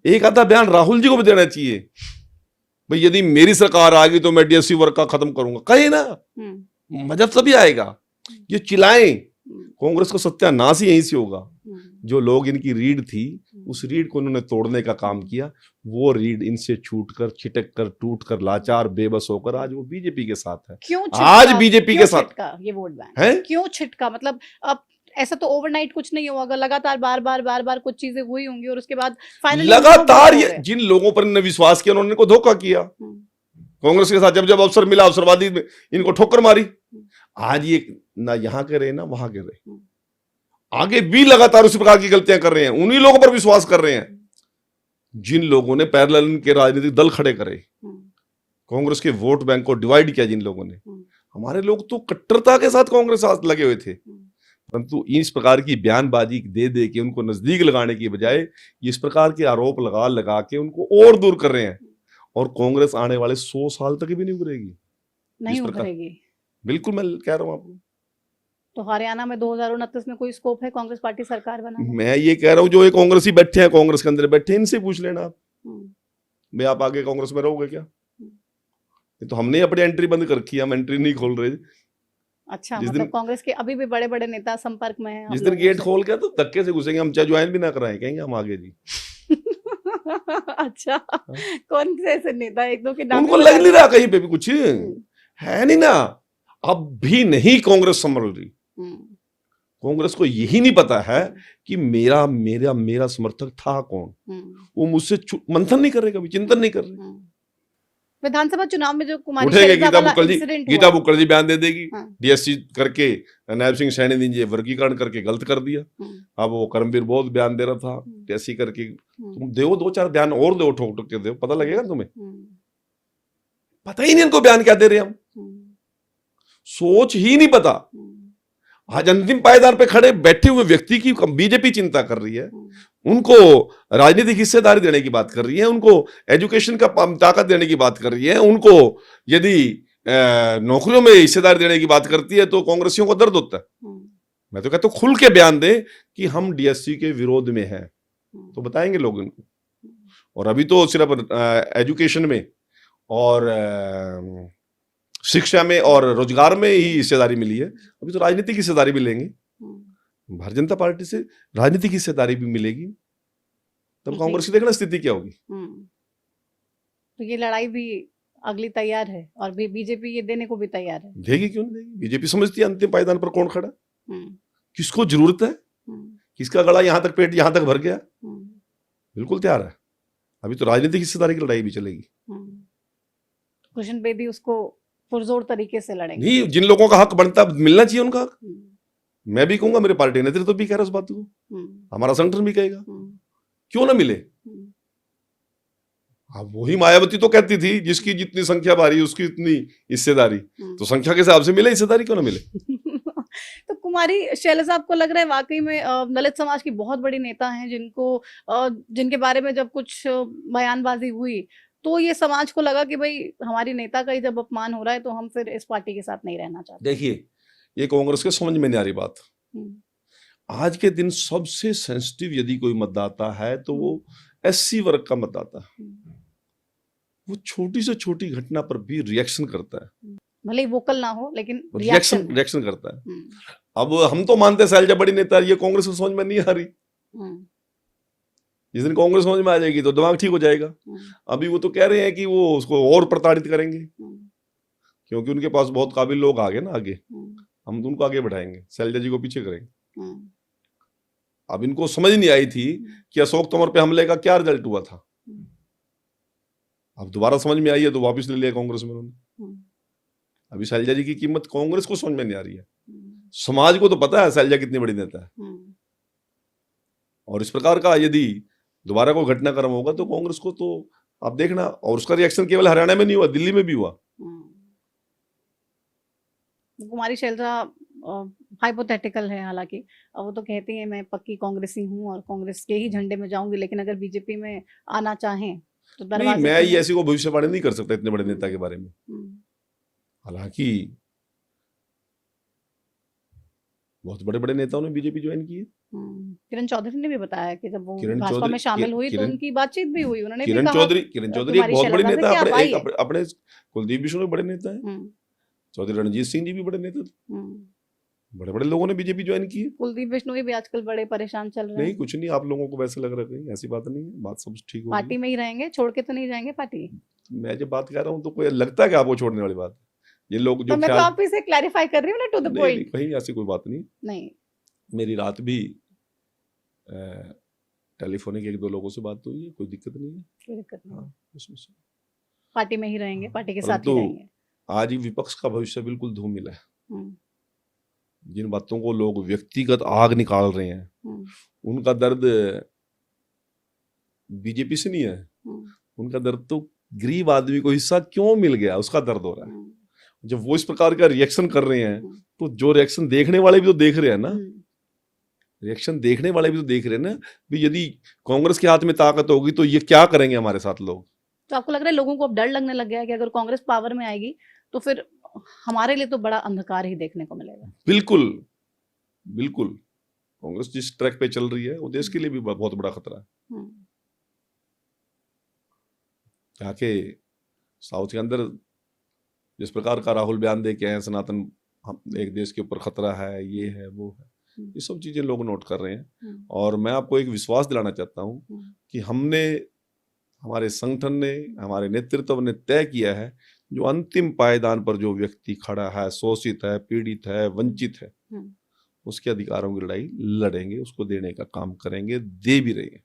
एक आधा बयान राहुल जी को भी देना चाहिए, भाई यदि मेरी सरकार आ गई तो मैं डीएससी वर्ग का खत्म करूंगा, कहे ना, मजा तभी आएगा। ये चिल्लाएं, कांग्रेस को सत्यानाश ही यहीं से होगा। जो लोग इनकी रीढ़ थी, उस रीढ़ को उन्होंने तोड़ने का काम किया। वो रीढ़ इनसे छूटकर, छिटक कर, टूट कर, लाचार, बेबस होकर आज वो बीजेपी के साथ है। क्यों आज बीजेपी के साथ ये वोट बैंक है। क्यों छिटका? मतलब अब ऐसा तो ओवरनाइट कुछ नहीं होगा, लगातार बार बार कुछ चीजें हुई होंगी और उसके बाद फाइनली लगातार ये जिन लोगों पर इन्होंने विश्वास किया उन्होंने इनको धोखा किया। कांग्रेस के साथ जब जब अवसर मिला अवसरवादी में इनको ठोकर मारी। आज ये ना यहाँ के रहे ना वहां के रहे, आगे भी लगातार उसी प्रकार की गलतियां कर रहे हैं। उन्हीं लोगों पर विश्वास कर रहे हैं जिन लोगों ने पैरेलल के राजनीतिक दल खड़े करे, कांग्रेस के वोट बैंक को डिवाइड किया जिन लोगों ने। हमारे लोग तो कट्टरता के साथ कांग्रेस साथ लगे हुए थे, परंतु इस प्रकार की बयानबाजी दे दे के उनको नजदीक लगाने की बजाय इस प्रकार के आरोप लगा लगा के उनको और दूर कर रहे हैं। और कांग्रेस आने वाले 100 साल तक भी नहीं उभरेगी, नहीं उभरेगी। बिल्कुल मैं कह रहा हूं आपको। तो हरियाणा में 2029 में कोई स्कोप है कांग्रेस पार्टी सरकार बनाने? मैं ये कह रहा हूं जो ये कांग्रेसी बैठे हैं, कांग्रेस के अंदर बैठे हैं, इनसे पूछ लेना आप, भाई आप आगे कांग्रेस में रहोगे क्या? ये तो हमने अपनी एंट्री बंद कर रखी है, हम एंट्री नहीं खोल रहे। अच्छा, मतलब कांग्रेस के अभी भी बड़े बड़े नेता संपर्क में हैं? जिस दिन गेट खोल गया तो धक्के से घुसेंगे, हम चाहे ज्वाइन भी ना कराएं, कहेंगे हम आगे जी। अच्छा, कौन से ऐसे नेता? एक दो के नाम उनको लग नहीं रहा कहीं पे भी कुछ है नहीं ना, अब भी नहीं कांग्रेस संभल रही। कांग्रेस को यही नहीं पता है कि मेरा मेरा मेरा समर्थक था कौन। वो मुझसे मंथन नहीं कर रहे, कभी चिंतन नहीं कर रहे। विधानसभा चुनाव में जो कुमारी उठेंगे इंसिडेंट गीता बुक्कड़ जी बयान दे देगी, डीएससी करके नायब सिंह सैनी ने वर्गीकरण करके गलत कर दिया। अब वो कर्मवीर बहुत बयान दे रहा था डीएससी करके, तुम दो 2-4 बयान और दो, ठोक ठोक के दो, पता लगेगा तुम्हें। पता ही नहीं इनको बयान क्या दे रहे हम, सोच ही नहीं पता। आज अंतिम पायदान पे खड़े बैठे हुए व्यक्ति की बीजेपी चिंता कर रही है, उनको राजनीतिक हिस्सेदारी देने की बात कर रही है, उनको एजुकेशन का ताकत देने की बात कर रही है, उनको यदि नौकरियों में हिस्सेदारी देने की बात करती है तो कांग्रेसियों को दर्द होता है। मैं तो कहता हूं खुल के बयान दे कि हम डीएससी के विरोध में हैं, तो बताएंगे लोग इनको। और अभी तो सिर्फ एजुकेशन में और शिक्षा में और रोजगार में ही हिस्सेदारी मिली है, अभी तो राजनीतिक हिस्सेदारी भी लेंगे। भारतीय जनता पार्टी से राजनीतिक हिस्सेदारी भी मिलेगी, तब कांग्रेस की देखना स्थिति क्या होगी। तो ये लड़ाई भी अगली तैयार है और भी बीजेपी ये देने को भी तैयार है। देगी क्यों नहीं देगी, बीजेपी समझती है अंतिम पायदान पर कौन खड़ा, किसको जरूरत है, किसका गला यहां तक, पेट यहां तक भर गया, बिल्कुल तैयार है। अभी तो राजनीतिक हिस्सेदारी की लड़ाई भी चलेगी। कृष्ण बेदी उसको पुरजोर तरीके से लड़ेंगे। नहीं, जिन लोगों का हक बनता है मिलना चाहिए उनका हक। हम्म, मैं भी कहूंगा, मेरे पार्टी नेतृत्व भी कह रहा है उस बात को, हम्म, हमारा संगठन भी कहेगा, हम्म, क्यों ना मिले। हम्म, अब वही मायावती तो कहती थी जिसकी जितनी संख्या भारी उसकी इतनी हिस्सेदारी, हम्म। तो संख्या के हिसाब से मिले हिस्सेदारी, क्यों ना मिले। तो कुमारी शैलजा, आपको लग रहा है वाकई में दलित समाज की बहुत बड़ी नेता हैं, जिनके बारे में जब कुछ बयानबाजी हुई तो ये समाज को लगा कि भाई हमारी नेता का ही जब अपमान हो रहा है तो हम फिर इस पार्टी के साथ नहीं रहना चाहते। देखिए, ये कांग्रेस के समझ में नहीं आ रही बात। हम्म, आज के दिन सबसे सेंसिटिव यदि कोई मतदाता है तो वो एससी वर्ग का मतदाता है। हम्म, वो छोटी से छोटी घटना पर भी रिएक्शन करता है, भले ही वोकल ना हो लेकिन रिएक्शन रिएक्शन करता है। अब हम तो मानते हैं शैलजा बड़ी नेता है, ये कांग्रेस को समझ में नहीं आ रही। जिस दिन कांग्रेस समझ में आ जाएगी तो दिमाग ठीक हो जाएगा। अभी वो तो कह रहे हैं कि वो उसको और प्रताड़ित करेंगे, क्योंकि उनके पास बहुत काबिल लोग आ गए ना आगे। हम तो उनको आगे बढ़ाएंगे, शैलजा जी को पीछे करेंगे। अब इनको समझ नहीं आई थी कि अशोक तंवर पे हमले का क्या रिजल्ट हुआ था। अब दोबारा समझ में आई है तो वापस ले लिया कांग्रेस में उन्होंने। अभी शैलजा जी की कीमत कांग्रेस को समझ में नहीं आ रही है, समाज को तो पता है शैलजा कितनी बड़ी नेता है। और इस प्रकार का यदि दोबारा कोई घटनाक्रम होगा तो कांग्रेस को तो आप देखना, और उसका रिएक्शन केवल हरियाणा में नहीं हुआ, दिल्ली में भी हुआ। कुमारी शैलजा हाइपोथेटिकल है, हालांकि वो तो कहती है मैं पक्की कांग्रेसी हूँ और कांग्रेस के ही झंडे में जाऊंगी, लेकिन अगर बीजेपी में आना चाहें तो नहीं, दरवाजे मैं खुले ये हैं। ऐसी को भविष्यवाणी नहीं कर सकता इतने बड़े नेता के बारे में। हालांकि बहुत बड़े बड़े नेताओं ने बीजेपी ज्वाइन की है। किरण चौधरी ने भी बताया कि जब वो किरण भाजपा चौधरी में शामिल हुई तो किरण उनकी बातचीत भी हुई, उन्होंने भी किरण कहा चौधरी किरण चौधरी एक कुमारी बहुत बड़ी शैलजा से नेता कि है। आप अपने आइए। अपने कुलदीप बिश्नोई बड़े नेता है, चौधरी रणजीत सिंह जी भी बड़े नेता थे, बड़े बड़े लोगों ने बीजेपी ज्वाइन की है। कुलदीप बिश्नोई भी आजकल बड़े परेशान चल रहे नहीं, हैं। कुछ नहीं, आप लोगों को वैसे लग रहा है, कहीं ऐसी बात नहीं है, बात सब ठीक होगी। पार्टी में ही रहेंगे, छोड़ के तो नहीं जाएंगे पार्टी। मैं जब बात कर रहा हूँ तो कोई लगता है कि आपको छोड़ने वाली बात है? ये लोग तो जो मैं तो ख्याल, आप ही से क्लैरिफाई कर रही हूँ ना, टू द नहीं, पॉइंट। कहीं ऐसी कोई बात नहीं। नहीं, मेरी रात भी टेलीफोनिक एक दो लोगों से बात हुई है, कोई दिक्कत नहीं है। कोई दिक्कत नहीं, हाँ, उसमें से पार्टी में ही रहेंगे, पार्टी के साथ ही परंतु रहेंगे। आज ही विपक्ष का भविष्य बिल्कुल धूमिल है। हम्म, जिन बातों को लोग व्यक्तिगत आग निकाल रहे हैं, उनका दर्द बीजेपी से नहीं है, उनका दर्द तो गरीब आदमी को हिस्सा क्यों मिल गया उसका दर्द हो रहा है। जब वो इस प्रकार का रिएक्शन कर रहे हैं तो जो रिएक्शन देखने वाले भी तो देख रहे हैं ना, रिएक्शन देखने वाले भी तो देख रहे हैं ना भी, यदि कांग्रेस के हाथ में ताकत होगी तो ये क्या करेंगे हमारे साथ लोग। तो आपको लग रहा है लोगों को अब डर लगने लग गया है कि अगर कांग्रेस पावर में आएगी तो फिर हमारे लिए तो बड़ा अंधकार ही देखने को मिलेगा? बिल्कुल बिल्कुल, कांग्रेस जिस ट्रैक पे चल रही है वो देश के लिए भी बहुत बड़ा खतरा है। जाके साउथ के अंदर जिस प्रकार का राहुल बयान दे के आए, सनातन हम एक देश के ऊपर खतरा है, ये है वो है, ये सब चीजें लोग नोट कर रहे हैं। और मैं आपको एक विश्वास दिलाना चाहता हूं कि हमने, हमारे संगठन ने, हमारे नेतृत्व ने तय किया है, जो अंतिम पायदान पर जो व्यक्ति खड़ा है, शोषित है, पीड़ित है, वंचित है, उसके अधिकारों की लड़ाई लड़ेंगे, उसको देने का काम करेंगे, दे भी रहे हैं।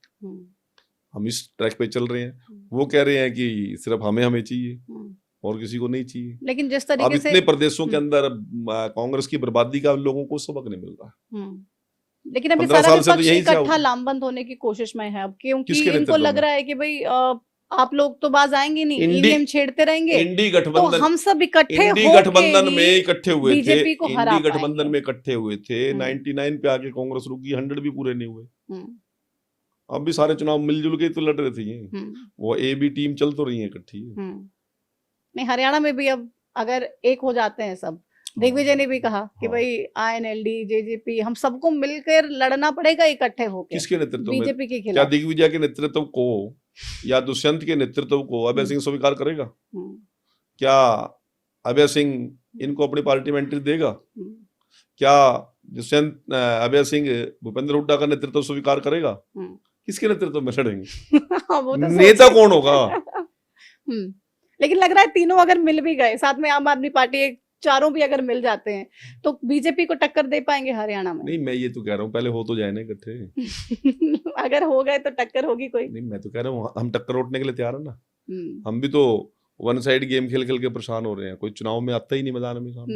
हम इस ट्रैक पे चल रहे हैं। वो कह रहे हैं कि सिर्फ हमें चाहिए और किसी को नहीं चाहिए। लेकिन जिस अब तरीके से इतने प्रदेशों के अंदर कांग्रेस की बर्बादी का लोगों को सबक नहीं मिल रहा। लेकिन अभी 15 सारा साल से तो विपक्ष यहीं से इकट्ठा लामबंद होने की कोशिश में है अब, क्योंकि किसके इनको नेतृत्व लग में? रहा है कि भाई आप लोग तो बाज आएंगे नहीं, इंडी- ईवीएम छेड़ते रहेंगे, इंडी तो गठबंधन हम सब इकट्ठे इंडी होके गठबंधन ही में इकट्ठे हुए थे, बीजेपी को हरा इंडी गठबंधन पाएंगे। में इकट्ठे हुए थे। 99 पे आके कांग्रेस रुकी, 100 भी पूरे नहीं हुए। अब भी सारे चुनाव मिलजुल के तो लड़ रहे थे ये। वो ए बी टीम चल तो रही है इकट्ठी। नहीं, हरियाणा में भी अब अगर एक हो जाते हैं सब, दिग्विजय ने भी कहा कि भाई आईएनएलडी, जेजेपी, हम सबको मिलकर लड़ना पड़ेगा इकट्ठे होकर। किसके नेतृत्व में? बीजेपी के क्या खिलाफ। दिग्विजय के नेतृत्व को या दुष्यंत के नेतृत्व को अभय सिंह स्वीकार करेगा? क्या अभय सिंह इनको अपनी पार्टी में एंट्री देगा? क्या दुष्यंत अभय सिंह भूपेंद्र हुड्डा का नेतृत्व स्वीकार करेगा? किसके नेतृत्व में लड़ेंगे? वो तो नेता कौन होगा? लेकिन लग रहा है तीनों अगर मिल भी गए, साथ में आम आदमी पार्टी, चारों भी अगर मिल जाते हैं तो बीजेपी को टक्कर दे पाएंगे हरियाणा में? नहीं, मैं ये तो कह रहा हूँ पहले हो तो जाए ना इकट्ठे। अगर हो गए तो टक्कर होगी कोई? नहीं, मैं तो कह रहा हूँ हम टक्कर उठने के लिए तैयार है ना। हम भी तो वन साइड गेम खेल खेल के परेशान हो रहे हैं, कोई चुनाव में आता ही नहीं मैदान में सामने।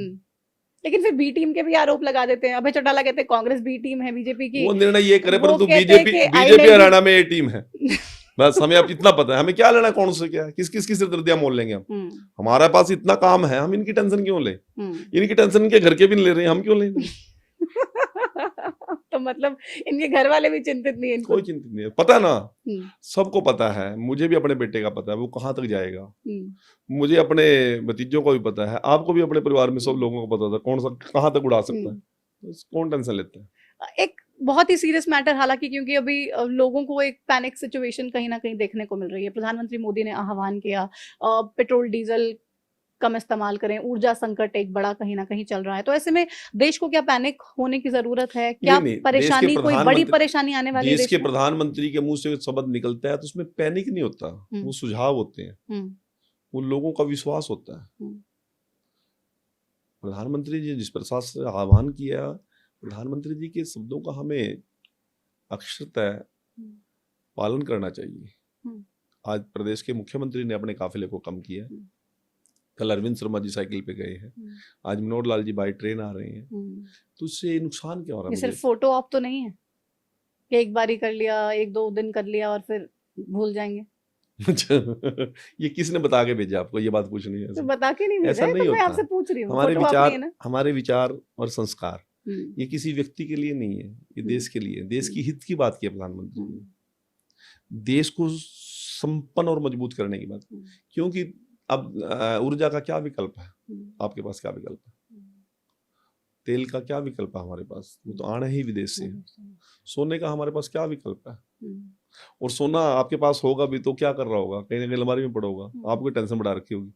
लेकिन फिर बी टीम के भी आरोप लगा देते हैं। अभय चौटाला कहते हैं कांग्रेस बी टीम है बीजेपी की। वो निर्णय ये करे, वो परंतु कहते हैं बीजेपी कि बीजेपी ILND हरियाणा में ए टीम है। बस हमें अब इतना पता है, हमें क्या लेना कौन से क्या है, किस किस की सिरदर्दियां मोल लेंगे हम। हमारे पास इतना काम है, हम इनकी टेंशन क्यों ले। इनकी टेंशन इनके घर के भी नहीं ले रहे हैं, हम क्यों लें। तो मतलब इनके घर वाले भी चिंतित नहीं है इनको? कोई चिंतित नहीं है, पता है ना, सबको पता है। मुझे भी अपने बेटे का पता है वो कहाँ तक जाएगा, मुझे अपने भतीजों को भी पता है, आपको भी अपने परिवार में सब लोगों को पता था कौन सा कहाँ तक उड़ा सकता है। कौन टेंशन लेता है। एक बहुत ही सीरियस मैटर, हालांकि क्योंकि अभी लोगों को एक पैनिक सिचुएशन कहीं ना कहीं देखने को मिल रही है। प्रधानमंत्री मोदी ने आह्वान किया पेट्रोल डीजल कम इस्तेमाल करें, ऊर्जा संकट एक बड़ा कहीं ना कहीं चल रहा है। तो ऐसे में देश को क्या पैनिक होने की जरूरत है? क्या परेशानी, कोई बड़ी परेशानी आने वाली है? देश के प्रधानमंत्री के मुंह से शब्द निकलता है तो उसमें पैनिक नहीं होता, वो सुझाव होते हैं, वो लोगों का विश्वास होता है। प्रधानमंत्री जी जिस प्रसाद से आह्वान किया, प्रधानमंत्री जी के शब्दों का हमें अक्षरतः पालन करना चाहिए। आज प्रदेश के मुख्यमंत्री ने अपने काफिले को कम किया। कल अरविंद शर्मा जी साइकिल पे गए हैं, आज मनोहर लाल जी बाई ट्रेन आ रहे हैं। तो इससे नुकसान क्या हो रहा है? सिर्फ फोटो ऑप तो नहीं है कि एक बारी कर लिया, एक दो दिन कर लिया और फिर भूल जाएंगे। अच्छा, ये किसने बता के भेजा आपको? ये बात पूछनी है। तो बता के नहीं भेजा, ऐसा नहीं तो मैं होता। आपसे पूछ रही हूँ। हमारे विचार और संस्कार ये किसी व्यक्ति के लिए नहीं है, ये देश के लिए, देश की हित की बात की प्रधानमंत्री ने, देश को संपन्न और मजबूत करने की बात। क्योंकि अब ऊर्जा का क्या विकल्प है आपके पास? क्या विकल्प है? तेल का क्या विकल्प है हमारे पास? वो तो आना ही विदेश से है। सोने का हमारे पास क्या विकल्प है? और सोना आपके पास होगा भी तो क्या कर रहा होगा? कहीं ना कहीं अलमारी में पड़ा होगा, आपको टेंशन बढ़ा रखी होगी।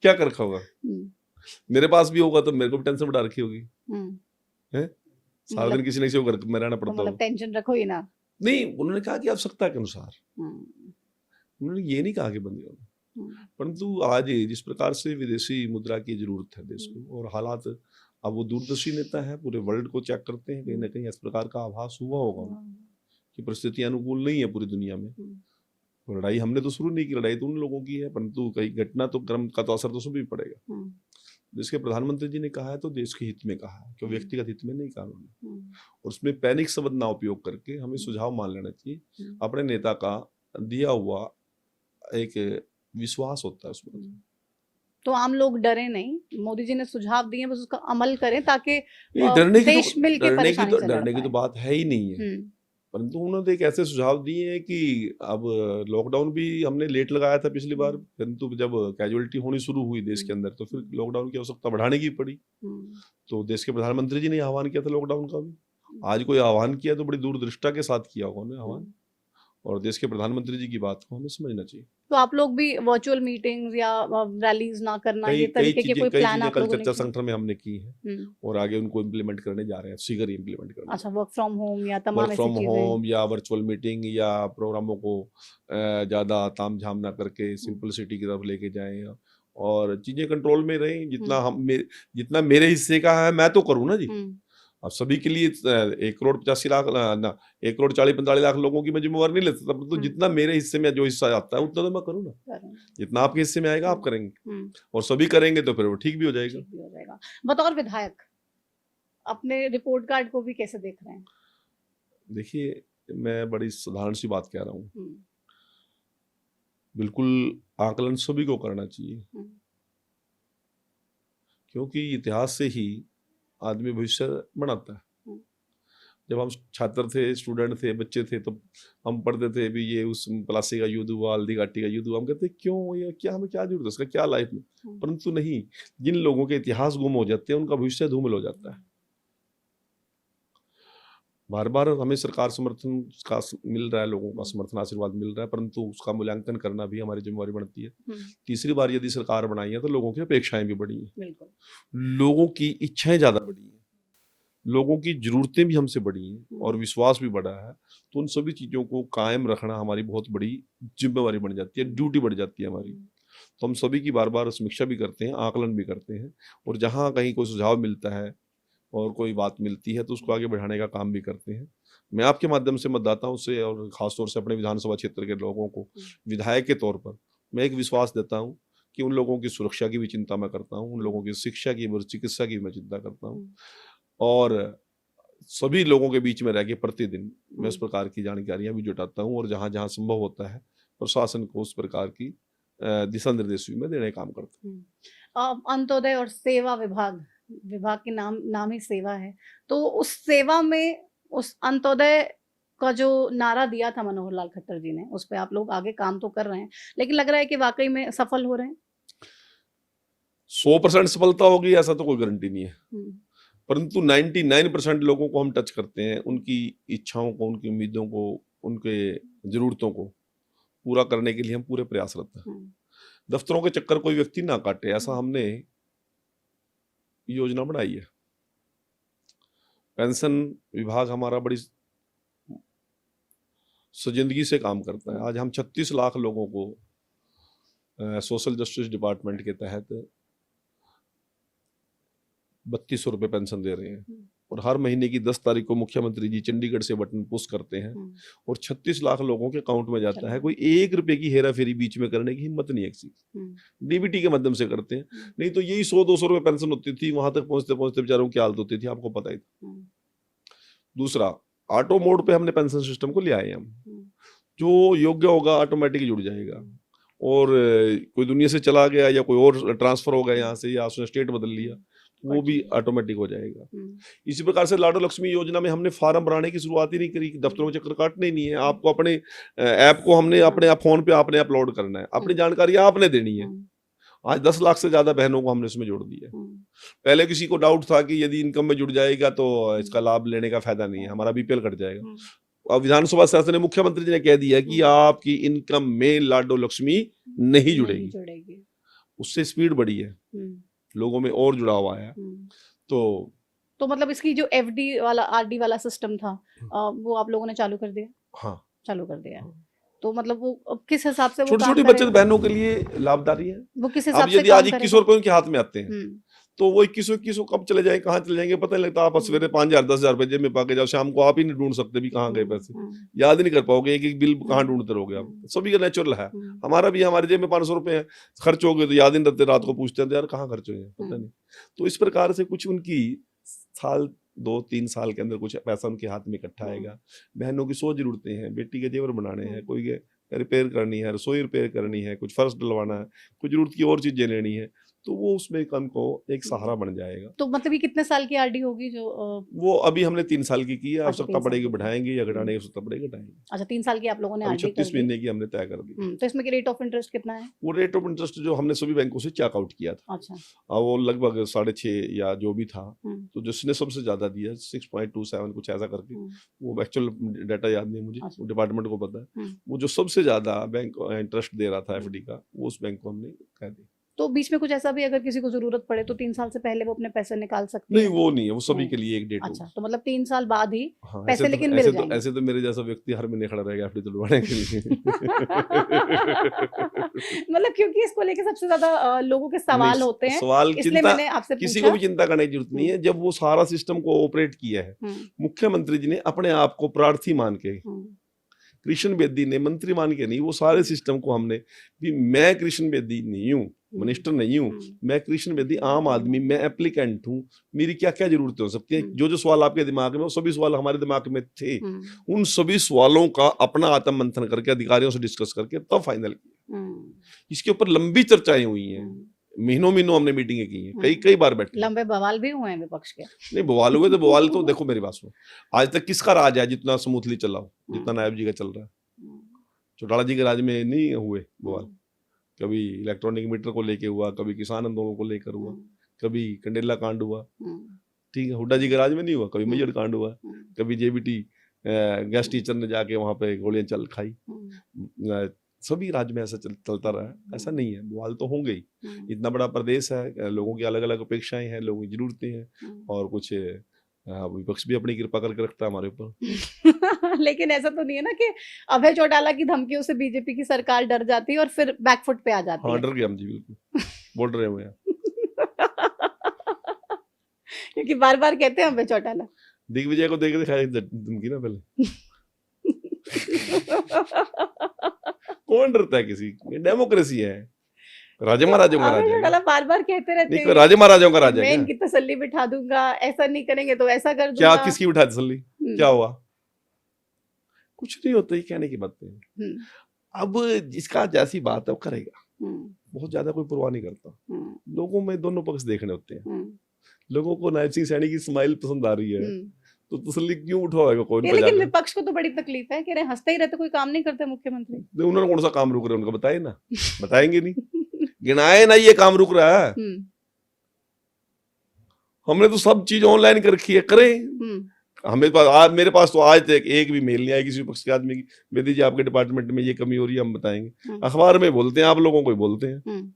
क्या कर रखा होगा? मेरे पास भी होगा तो मेरे को भी टेंशन बढ़ा रखी होगी। है सारा दिन किसी न किसी को घर में रहना पड़ता होगा। टेंशन रखो ही ना। नहीं, उन्होंने कहा कि आवश्यकता के अनुसार, उन्होंने ये नहीं कहा कि बंद करो। परंतु आज जिस प्रकार से विदेशी मुद्रा की जरूरत है देश को, और हालात अब वो दूरदर्शी नेता है, पूरे वर्ल्ड को चेक करते हैं, कहीं ना कहीं इस प्रकार का आभास हुआ होगा कि परिस्थिति अनुकूल नहीं है पूरी दुनिया में। लड़ाई हमने तो शुरू नहीं की, लड़ाई तो उन लोगों की है, परंतु कई घटना तो क्रम का तो असर तो सभी पड़ेगा। जिसके प्रधानमंत्री जी ने कहा है तो देश के हित में कहा है, कि व्यक्तिगत हित में नहीं कहा उन्होंने। और उसमें पैनिक शब्द ना उपयोग करके हमें सुझाव मान लेना चाहिए। अपने नेता का दिया हुआ एक विश्वास होता है उसमें। तो आम लोग डरे नहीं, मोदी जी ने सुझाव दिए, बस उसका अमल करें ताकि देश मिलकर डरने की तो बात है ही नहीं है। परंतु उन्होंने एक ऐसे सुझाव दिए हैं कि अब लॉकडाउन भी हमने लेट लगाया था पिछली बार, परंतु जब कैजुअलिटी होनी शुरू हुई देश के अंदर तो फिर लॉकडाउन की आवश्यकता बढ़ाने की पड़ी। तो देश के प्रधानमंत्री जी ने आह्वान किया था लॉकडाउन का भी। आज कोई आह्वान किया तो बड़ी दूरदृष्टा के साथ किया होगा उन्होंने आह्वान, और देश के प्रधानमंत्री जी की बात को हमें समझना चाहिए। तो आप लोग भी वर्चुअल मीटिंग्स या रैलीज ना करना, ये तरीके के कोई प्लान आप लोगों ने? चर्चा संगठन में हमने की है और आगे उनको इम्प्लीमेंट करने जा रहे हैं, शीघ्र ही इम्प्लीमेंट करने। अच्छा, वर्क फ्रॉम होम या तमाम वर्क फ्रॉम होम या वर्चुअल मीटिंग या प्रोग्रामों को ज्यादा तामझाम ना करके सिंपलिसिटी की तरफ लेके जाएं और चीजें कंट्रोल में रहें। जितना मेरे हिस्से का है मैं तो करूँ ना जी। अब सभी के लिए 1,40,45,00,000 लोगों की मैं जिम्मेवारी नहीं ले सकता, तो जितना मेरे हिस्से में जो हिस्सा आता है उतना तो मैं करूँ ना। जितना आपके हिस्से में आएगा आप करेंगे, और सभी करेंगे तो फिर वो ठीक भी हो जाएगा। बतौर विधायक अपने रिपोर्ट कार्ड को भी कैसे देख रहे हैं? देखिए, मैं बड़ी साधारण सी बात कह रहा हूँ, बिल्कुल आकलन सभी को करना चाहिए, क्योंकि इतिहास से ही आदमी भविष्य बनाता है। जब हम छात्र थे, स्टूडेंट थे, बच्चे थे, तो हम पढ़ते थे भी ये उस प्लासी का युद्ध हुआ, हल्दी घाटी का युद्ध हुआ, हम कहते क्यों, ये क्या, हमें क्या जरूरत है उसका, क्या लाइफ में। परंतु नहीं, जिन लोगों के इतिहास गुम हो जाते हैं उनका भविष्य धूमिल हो जाता है। बार बार हमें सरकार समर्थन का मिल रहा है, लोगों का समर्थन आशीर्वाद मिल रहा है, परंतु उसका मूल्यांकन करना भी हमारी जिम्मेवारी बनती है। तीसरी बार यदि सरकार बनाई है तो लोगों की अपेक्षाएं भी बढ़ी हैं, लोगों की इच्छाएं ज्यादा बढ़ी हैं, लोगों की जरूरतें भी हमसे बढ़ी हैं और विश्वास भी बढ़ा है। तो उन सभी चीजों को कायम रखना हमारी बहुत बड़ी जिम्मेवारी बन जाती है, ड्यूटी बढ़ जाती है हमारी। तो हम सभी की बार बार समीक्षा भी करते हैं, आकलन भी करते हैं, और जहाँ कहीं कोई सुझाव मिलता है और कोई बात मिलती है तो उसको आगे बढ़ाने का काम भी करते हैं। मैं आपके माध्यम से मतदाताओं से और खासतौर से अपने विधानसभा क्षेत्र के लोगों को विधायक के तौर पर मैं एक विश्वास देता हूँ कि उन लोगों की सुरक्षा की भी चिंता मैं करता हूँ, उन लोगों की शिक्षा की और चिकित्सा की मैं चिंता करता हूँ, और सभी लोगों के बीच में रह के प्रतिदिन मैं उस प्रकार की जानकारियां भी जुटाता हूँ, और जहाँ जहाँ संभव होता है प्रशासन को उस प्रकार की दिशा निर्देश भी मैं देने का काम करता हूँ। अंत्योदय और सेवा विभाग के नाम ही सेवा है, तो उस सेवा में उस अंत्योदय का जो नारा दिया था मनोहर लाल खट्टर जी ने, उस पे आप लोग आगे काम तो कर रहे हैं, लेकिन लग रहा है कि वाकई में सफल हो रहे हैं। 100% सफलता होगी ऐसा तो कोई गारंटी नहीं है, परंतु 99% लोगों को हम टच करते हैं, उनकी इच्छाओं को, उनकी उम्मीदों को, उनके जरूरतों को पूरा करने के लिए हम पूरे प्रयासरत हैं। दफ्तरों के चक्कर कोई व्यक्ति ना काटे, ऐसा हमने योजना बनाई है। पेंशन विभाग हमारा बड़ी संजीदगी से काम करता है। आज हम 36 लाख लोगों को सोशल जस्टिस डिपार्टमेंट के तहत 3200 रुपये पेंशन दे रहे हैं, और हर महीने की 10 तारीख को मुख्यमंत्री जी चंडीगढ़ से बटन पुश करते हैं और 36 लाख लोगों के अकाउंट में जाता है। कोई 1 रुपए की हेरा फेरी बीच में करने की हिम्मत नहीं है किसी की, डीबीटी के माध्यम से करते हैं। नहीं तो यही 100-200 रुपए पेंशन होती थी, वहां तक पहुंचते पहुंचते बेचारों की हालत होती थी, आपको पता ही था। दूसरा, ऑटो मोड पे हमने पेंशन सिस्टम को ले आए हम, जो योग्य होगा ऑटोमेटिक जुड़ जाएगा, और कोई दुनिया से चला गया या कोई और ट्रांसफर हो गया यहाँ से, या उसने स्टेट बदल लिया, वो भी ऑटोमेटिक हो जाएगा। इसी प्रकार से लाडो लक्ष्मी योजना में हमने फार्म बनाने की शुरुआत ही नहीं करी, दफ्तरों में चक्कर काटने ही नहीं है। आपको अपने ऐप को हमने अपने फोन पे आपने अपलोड करना है, अपनी जानकारी आपने देनी है। आज 10 लाख से ज्यादा बहनों को हमने इसमें जोड़ दिया। पहले किसी को डाउट था कि यदि इनकम में जुड़ जाएगा तो इसका लाभ लेने का फायदा नहीं है, हमारा बीपीएल कट जाएगा। अब विधानसभा सदस्य ने, मुख्यमंत्री जी ने कह दिया कि आपकी इनकम में लाडो लक्ष्मी नहीं जुड़ेगी। उससे स्पीड बढ़ी है, लोगों में और जुड़ाव आया। तो मतलब इसकी जो एफडी वाला आरडी वाला सिस्टम था वो आप लोगों ने चालू कर दिया? हाँ, चालू कर दिया। तो मतलब वो किस हिसाब से, छोटी छोटी बचत बहनों के लिए लाभदायी है। वो किस हिसाब से? यदि आज 2100 रुपए उनके हाथ में आते हैं तो वो 2100 कब चले जाए, कहाँ चले जाएंगे पता नहीं लगता। आप सवेरे 5000-10,000 रुपए जेब में पाके जाओ, शाम को आप ही नहीं ढूंढ सकते भी कहाँ गए पैसे, याद ही नहीं कर पाओगे एक एक बिल कहाँ ढूंढते रहोगे आप। सभी का नेचुरल है, हमारा भी, हमारे जेब में 500 रुपए खर्च हो गए तो याद ही नहीं रहते, रात को पूछते हैं यार कहाँ खर्च हुए, पता नहीं। तो इस प्रकार से कुछ उनकी साल 2-3 साल के अंदर कुछ पैसा उनके हाथ में इकट्ठा आएगा। बहनों की 100 जरूरतें हैं, बेटी के जेवर बनाने हैं, कोई रिपेयर करनी है, रसोई रिपेयर करनी है, कुछ फर्श डलवाना है, कुछ जरूरत की और चीजें लेनी है, तो वो उसमें उनको एक सहारा बन जाएगा। तो मतलब ये कितने साल की आरडी होगी जो वो अभी हमने 3 साल की है, आवश्यकता पड़ेगी बढ़ाएंगे या घटाने की आवश्यकता पड़ेगी घटाएंगे। अच्छा, 3 साल की आप लोगों ने आरडी 36 महीने की हमने तय कर दी। तो इसमें की रेट ऑफ इंटरेस्ट कितना है? वो रेट ऑफ इंटरेस्ट जो हमने सभी बैंकों से चेक आउट किया था, अच्छा, वो लगभग 6.5 या जो भी था, तो जिसने सबसे ज्यादा दिया 6.27 कुछ ऐसा करके, वो एक्चुअल डाटा याद नहीं मुझे, वो डिपार्टमेंट को पता है। वो जो सबसे ज्यादा बैंक इंटरेस्ट दे रहा था एफडी का, वो उस बैंक को हमने कह दिया। तो बीच में कुछ ऐसा भी अगर किसी को जरूरत पड़े तो 3 साल से पहले वो अपने पैसे निकाल सकते हैं? नहीं, वो नहीं है, वो सभी के लिए एक डेट। अच्छा, तो मतलब 3 साल बाद ही पैसे तो, लेकिन मिल जाएंगे। ऐसे तो मेरे जैसा व्यक्ति हर महीने खड़ा रहेगा एफडी तुलवाने के लिए। मतलब क्योंकि इसको लेके सबसे ज्यादा लोगों के सवाल होते हैं, सवाल इसलिए मैंने आपसे किसी को भी चिंता करने की जरूरत नहीं है। जब वो सारा सिस्टम को ऑपरेट किया है, मुख्यमंत्री जी ने अपने आप को प्रार्थी मान के, कृष्ण बेदी ने मंत्री मान के नहीं, वो सारे सिस्टम को हमने भी, मैं कृष्ण बेदी नहीं हूँ, मिनिस्टर नहीं हूँ, मैं कृष्ण बेदी आम आदमी, मैं एप्लीकेंट हूँ, मेरी क्या क्या जरूरतें हो सकती है। जो जो सवाल आपके दिमाग में, वो सभी सवाल हमारे दिमाग में थे, उन सभी सवालों का अपना आत्म मंथन करके अधिकारियों से डिस्कस करके तब फाइनल किया। इसके ऊपर लंबी चर्चाएं हुई हैं, महीनों महीनों हमने मीटिंगें की हैं, कई बार बैठे। लंबे बवाल भी हुए हैं विपक्ष के। नहीं, बवाल हुए तो बवाल तो देखो मेरी बात सुनो, आज तक किसका राज है जितना स्मूथली चला हो जितना नायब जी का चल रहा है? चौटाला जी के राज में नहीं हुए बवाल। कभी इलेक्ट्रॉनिक मीटर को लेके हुआ, कभी किसान आंदोलन को लेकर हुआ, कभी कंडेला कांड हुआ, ठीक है। हुड्डा जी के राज में नहीं हुआ, कभी मैयड़ कांड हुआ, कभी जेबीटी गेस्ट टीचर ने जाके वहां पे गोलियां चल खाई। सभी राज्य में ऐसा चलता रहा है, ऐसा नहीं है, बवाल तो होंगे ही। इतना बड़ा प्रदेश है, लोगों की अलग अलग अपेक्षाएं हैं, लोगों की जरूरतें हैं, और कुछ विपक्ष भी अपनी कृपा करके रखता है हमारे ऊपर। लेकिन ऐसा तो नहीं है ना कि अभय चौटाला की धमकियों से बीजेपी की सरकार डर जाती है और फिर बैकफुट पे आ जाती है? हाँ, डर गए हम जी, बिल्कुल बोल रहे हुए हैं। क्योंकि बार बार कहते हैं हम पे चौटाला। दिग्विजय को देख दिखाई धमकी ना पहले। कौन डरता है किसी, ये डेमोक्रेसी है, राजा महाराजाओं का हमें राज है क्या? चौटाला बार बार कहते रहते नहीं कोई हैं राजा महाराजाओं का राज है मैं क्या? इनकी तसल्ली बिठा दूंगा, ऐसा नहीं करेंगे तो ऐसा कर क्या दूंगा। किसकी बिठा तसल्ली, हम्म, क्या हुआ? कुछ नहीं होता, ये कहने की बातें हैं। हम्म, अब जिसका जैसी बात है वो करेगा, हम्म, बहुत ज्यादा कोई परवाह नहीं करता। हम्म, लोगों में दोनों पक्ष देखने होते हैं। हम्म, लोगों को नायब सिंह सैनी की स्माइल पसंद आ रही है, हम्म। तो तसल्ली क्यों उठवाएगा कोई ये उनका लेकिन जाकर? विपक्ष को तो बड़ी तकलीफ है, कह रहे हैं हंसते ही रहते, कोई काम नहीं करते मुख्यमंत्री। तो उन्होंने कौन सा काम रुक रहा है उनका, बताए ना, बताएंगे नहीं, गिनाए ना ये काम रुक रहा है। हमने तो सब चीज ऑनलाइन कर रखी है, करें। हमें पास आज, मेरे पास तो आज तक एक भी मेल नहीं आई किसी विपक्ष के आदमी की, बेदी जी आपके डिपार्टमेंट में ये कमी हो रही है, हम बताएंगे। अखबार में बोलते हैं, आप लोगों को बोलते हैं,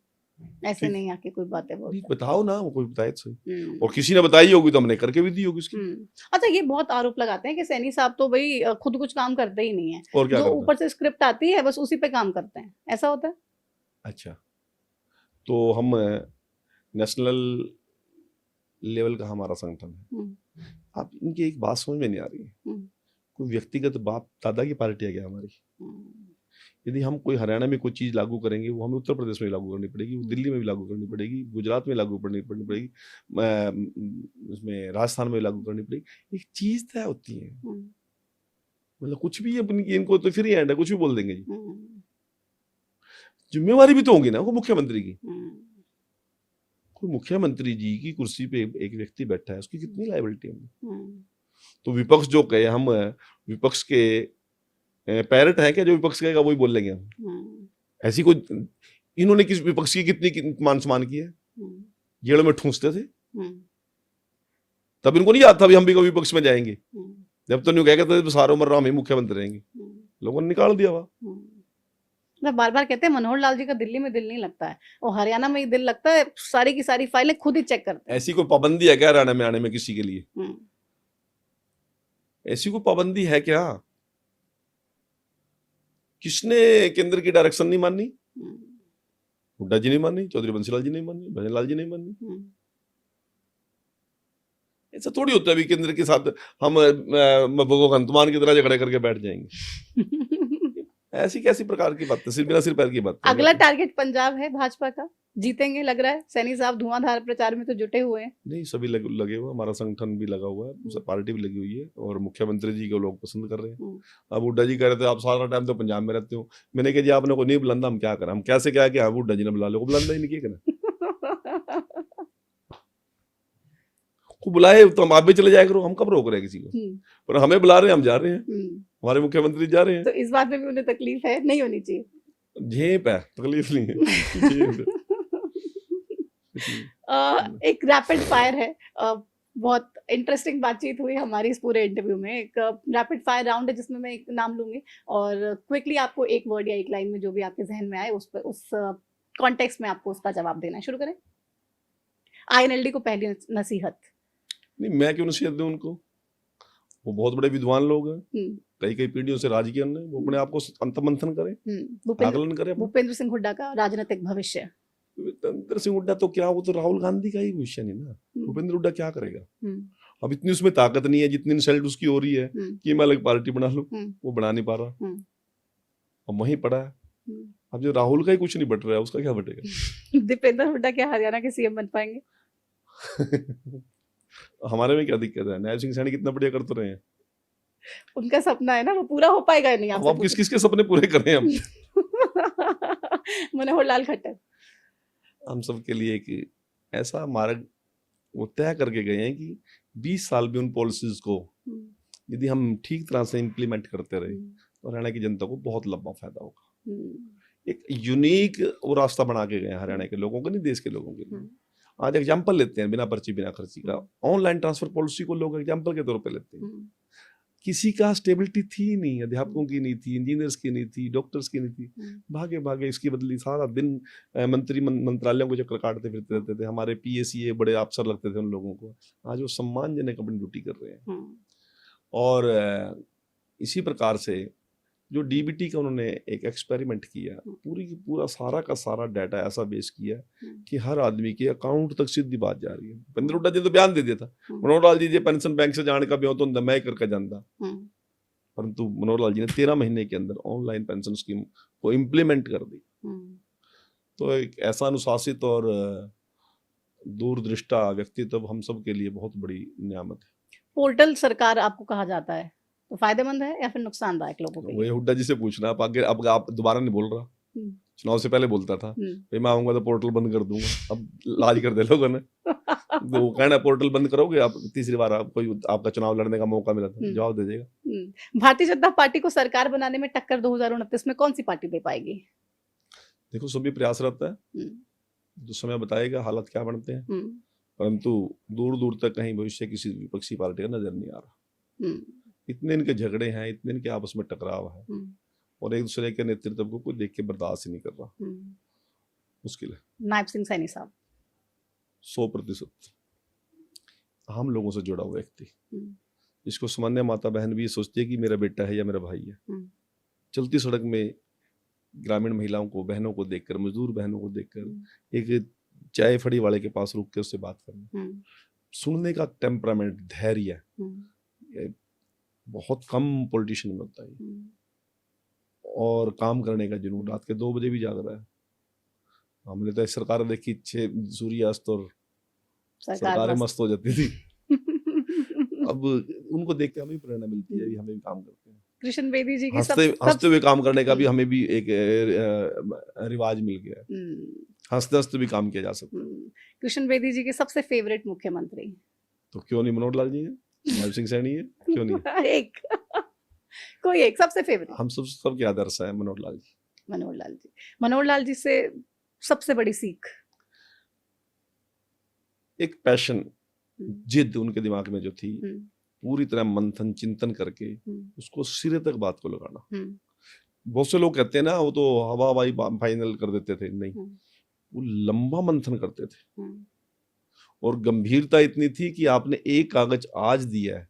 ऐसे नहीं आके कोई बातें बोलते। बताओ ना, कोई बताए तो सही। और किसी ने बताई होगी तो हमने करके भी दी होगी उसकी। अच्छा, ये बहुत आरोप लगाते हैं कि सैनी साहब तो भाई खुद कुछ काम करते ही नहीं है, और क्या जो ऊपर से स्क्रिप्ट आती है बस उसी पे काम करते हैं, ऐसा होता है? अच्छा, तो हम नेशनल लेवल का हमारा संगठन है। आप इनकी एक बात समझ में नहीं आ रही है, कोई व्यक्तिगत बाप दादा की पार्टी है क्या हमारी? यदि हम कोई हरियाणा में कोई चीज लागू करेंगे, वो हमें उत्तर प्रदेश में भी लागू करनी पड़ेगी, वो दिल्ली में भी लागू करनी पड़ेगी, गुजरात में लागू करनी पड़ेगी, उसमें राजस्थान में लागू करनी पड़ेगी। एक चीज तय होती है, मतलब कुछ भी अपनी इनको तो फ्री हैंड है, कुछ भी बोल देंगे जी। जिम्मेवारी भी तो होगी ना वो मुख्यमंत्री की। कोई मुख्यमंत्री जी की कुर्सी पे एक व्यक्ति बैठा है, उसकी कितनी लायबिलिटी है? तो विपक्ष जो कहे, हम विपक्ष के पैरट है क्या, जो विपक्ष कहेगा वही बोल लेंगे हम? ऐसी कोई, इन्होंने किस विपक्ष की कितनी मान सम्मान की है? जेल में ठूंसते थे, तब इनको नहीं याद था भी हम भी कभी विपक्ष में जाएंगे। जब तो नहीं कहेगा तो सारे उम्र हम ही मुख्यमंत्री रहेंगे, लोगों ने निकाल दिया वहां। बार बार कहते हैं मनोहर लाल जी का दिल्ली में दिल नहीं लगता है, और हरियाणा में ही दिल लगता है, सारी की सारी फाइलें खुद ही चेक करते हैं। ऐसी कोई पाबंदी है क्या हरियाणा में आने में किसी के लिए? ऐसी कोई पाबंदी है क्या? किसने केंद्र की डायरेक्शन नहीं मानी? हुड्डा जी नहीं मानी, चौधरी बंसीलाल जी नहीं मानी, भजन लाल जी नहीं मानी। ऐसा थोड़ी होता है भी केंद्र के साथ हम भगवंत मान की तरह झगड़े करके बैठ जाएंगे। ऐसी कैसी प्रकार की बात है, सिर्फ बिना सिर पैर की बात है। अगला टारगेट पंजाब है भाजपा का, जीतेंगे लग रहा है। सैनी साहब धुआंधार प्रचार में तो जुटे हुए हैं। नहीं, सभी लगे हुए, हमारा संगठन भी लगा हुआ है, पार्टी भी लगी हुई है, और मुख्यमंत्री जी को लोग पसंद कर रहे हैं। अब हुड्डा जी कह रहे थे आप सारा टाइम तो पंजाब में रहते हो, मैंने कहा जी आपने को नहीं बुलाना, हम क्या करें, हम कैसे क्या कि हुड्डा जी ने बुला लो, बुलाना ही नहीं किया को बुलाए तो हम आप भी चले जाया करो, हम कब रोक रहे हैं किसी को? पर हमें बुला रहे हैं, हम जा रहे हैं, हमारे मुख्यमंत्री जा रहे हैं। तो इस बात में भी उन्हें तकलीफ है, नहीं होनी चाहिए। झेप है, तकलीफ नहीं है। एक रैपिड फायर है, बहुत इंटरेस्टिंग बातचीत हुई हमारी इस पूरे इंटरव्यू में। एक रैपिड फायर राउंड है जिसमें मैं एक नाम लूंगी और क्विकली आपको एक वर्ड या एक लाइन में जो भी आपके जहन में आए उस पर, उस कॉन्टेक्स्ट में आपको उसका जवाब देना है। शुरू करें। INLD को पहली नसीहत। नहीं, मैं क्यों नसीहत दूं उनको, वो बहुत बड़े विद्वान लोग हैं, कई कई पीढ़ियों से राज किया उन्होंने, वो अपने आप को अंतमंथन करें, आकलन करें। भूपेंद्र सिंह हुड्डा का राजनीतिक भविष्य। भूपेंद्र सिंह हुड्डा तो क्या, वो तो राहुल गांधी का ही भविष्य नहीं ना। भूपेंद्र हुड्डा क्या करेगा? अब इतनी उसमें ताकत नहीं है, जितनी इंसल्ट उसकी हो रही है कि मैं अलग पार्टी बना लूं, वो बना नहीं पा रहा, अब वहीं पड़ा है। अब जो राहुल का ही कुछ नहीं बट रहा है, उसका क्या बटेगा? दीपेंद्र हुड्डा क्या हरियाणा के CM बन पाएंगे? हमारे में क्या दिक्कत है? नायब सिंह सैनी कितना बढ़िया कर तो रहे हैं, उनका सपना है ना, वो पूरा हो पाएगा नहीं। आप किस किस के सपने पूरे करें हम? मनोहर लाल खट्टर हम सब के लिए एक ऐसा मार्ग वो तय करके गए हैं कि 20 साल भी उन पॉलिसीज को यदि हम ठीक तरह से इम्प्लीमेंट करते रहे तो हरियाणा की जनता को बहुत लंबा फायदा होगा। एक यूनिक वो रास्ता बना के गए हरियाणा के लोगों को, नहीं देश के लोगों के लिए। आज एग्जाम्पल लेते हैं, बिना पर्ची बिना खर्ची का ऑनलाइन ट्रांसफर पॉलिसी को लोग एग्जाम्पल के तौर पे लेते हैं। किसी का स्टेबिलिटी थी नहीं, अध्यापकों की नहीं थी, इंजीनियर्स की नहीं थी, डॉक्टर्स की नहीं थी, भागे भागे इसकी बदली सारा दिन मंत्रालयों को चक्कर काटते फिरते रहते थे। हमारे PSA बड़े अफसर लगते थे उन लोगों को, आज वो सम्मानजनक अपनी ड्यूटी कर रहे हैं। और इसी प्रकार से जो डीबीटी का उन्होंने एक एक्सपेरिमेंट किया, पूरी की पूरा सारा का सारा डाटा ऐसा बेस किया कि हर आदमी के अकाउंट तक सीधी बात जा रही है। पंद्रह उड्डा जी तो बयान दे दिया था, मनोहर लाल जी पेंशन बैंक से जाने का भी हो तो मैं करके जानता, परंतु मनोहर लाल जी ने 13 महीने के अंदर ऑनलाइन पेंशन स्कीम को इम्प्लीमेंट कर दी। तो एक ऐसा अनुशासित और दूरदृष्टा व्यक्तित्व हम सब के लिए बहुत बड़ी नियामत है। पोर्टल सरकार आपको कहा जाता है, तो फायदेमंद है या फिर नुकसानदायक लोगों के लिए? वही हुड्डा जी से पूछना, आप आगे, अब आप दोबारा नहीं बोल रहा, चुनाव से पहले बोलता था भाई मैं आऊंगा तो पोर्टल बंद कर दूंगा, अब लाज कर दे लोगों ने। तो वो कहना पोर्टल बंद करोगे आप, तीसरी बार आप कोई आपका चुनाव लड़ने का मौका मिला था, जवाब दे देगा। भारतीय जनता पार्टी को सरकार बनाने में टक्कर 2029 में कौन सी पार्टी दे पाएगी? देखो सभी प्रयासरत है, जो समय बताएगा हालात क्या बनते हैं, परंतु दूर दूर तक कहीं भविष्य किसी विपक्षी पार्टी का नजर नहीं आ रहा। इतने इनके झगड़े हैं, इतने इनके आपस में टकराव है, और एक दूसरे के नेतृत्व को कोई देख के बर्दाश्त ही नहीं कर रहा। मुश्किल है। नायब सिंह सैनी साहब 100% हम लोगों से जुड़ा हुआ व्यक्ति, इसको सामान्य माता बहन भी सोचती है कि मेरा बेटा है या मेरा भाई है। चलती सड़क में ग्रामीण महिलाओं को, बहनों को देखकर, मजदूर बहनों को देखकर, एक चाय फड़ी वाले के पास रुक के उससे बात करना, सुनने का टेम्परामेंट, धैर्य बहुत कम पॉलिटिशियन में होता है, और काम करने का जुनून। रात के 2 बजे भी जाग रहा है। हमने तो सरकार देखी 6 सूर्यास्त और सरकारें मस्त हो जाती थी। अब उनको देख के हमें भी प्रेरणा मिलती है, हमें भी काम करते हैं। कृष्ण बेदी जी की हंसते हुए काम करने का भी हमें भी एक रिवाज मिल गया है, हंसते हंसते भी काम किया जा सकता है। कृष्ण बेदी जी के सबसे फेवरेट मुख्यमंत्री तो क्यों नहीं मनोहर लाल जी है, नायब सिंह सैनी है, क्यों नहीं? एक कोई एक सबसे फेवरेट। हम सबके आदर्श है मनोहर लाल जी। मनोहर लाल जी से सबसे बड़ी सीख? एक पैशन, जिद उनके दिमाग में जो थी, पूरी तरह मंथन चिंतन करके उसको सिरे तक बात को लगाना। बहुत से लोग कहते हैं ना वो तो हवा हवाई फाइनल कर देते थे, नहीं, वो लंबा मंथन करते थे, और गंभीरता इतनी थी कि आपने एक कागज आज दिया है,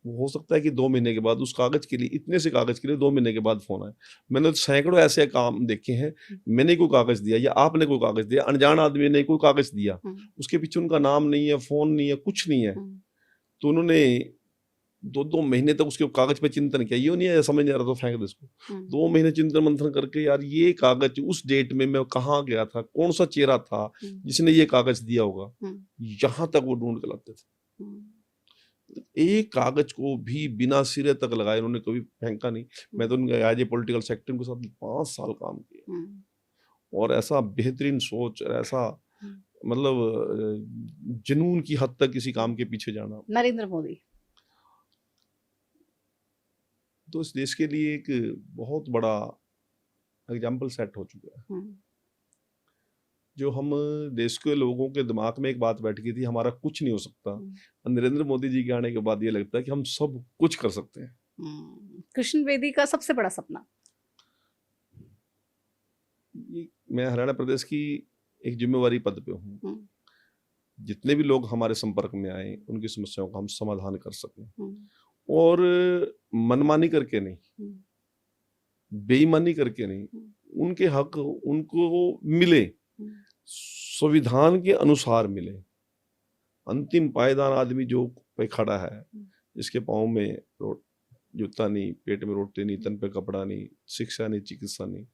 हो सकता है कि 2 महीने के बाद उस कागज के लिए, इतने से कागज के लिए 2 महीने के बाद फोन आए। मैंने सैकड़ों ऐसे काम देखे हैं, मैंने कोई कागज दिया या आपने कोई कागज दिया, अनजान आदमी ने कोई कागज दिया, उसके पीछे उनका नाम नहीं है, फोन नहीं है, कुछ नहीं है, तो उन्होंने 2-2 महीने तक उसके कागज पे चिंतन किया। ये नहीं है समझ नहीं आ रहा तो फेंक दे इसको। 2 महीने चिंतन मंथन करके, यार ये कागज उस डेट में मैं कहाँ गया था, कौन सा चेहरा था जिसने ये कागज दिया होगा, यहाँ तक वो ढूंढ के लाते थे। एक कागज को भी बिना सिरे तक लगाए उन्होंने कभी फेंका नहीं। मैं तो उनके एज ए पॉलिटिकल सेक्रेटरी के साथ 5 साल काम किया, और ऐसा बेहतरीन सोच, ऐसा मतलब जुनून की हद तक किसी काम के पीछे जाना। नरेंद्र मोदी तो इस देश के लिए एक बहुत बड़ा एग्जाम्पल सेट हो चुका है। जो हम देश के लोगों के दिमाग में एक बात बैठ गई थी, हमारा कुछ नहीं हो सकता, नरेंद्र मोदी जी के आने के बाद ये लगता है कि हम सब कुछ कर सकते हैं। कृष्ण बेदी का सबसे बड़ा सपना? मैं हरियाणा प्रदेश की एक जिम्मेवारी पद पे हूँ, जितने भी लोग हमारे संपर्क में आए उनकी समस्याओं का हम समाधान कर सकें, और मनमानी करके नहीं, बेईमानी करके नहीं, उनके हक उनको मिले, संविधान के अनुसार मिले। अंतिम पायदान आदमी जो पे खड़ा है, जिसके पाँव में जूता नहीं, पेट में रोटी नहीं, तन पे कपड़ा नहीं, शिक्षा नहीं, चिकित्सा नहीं,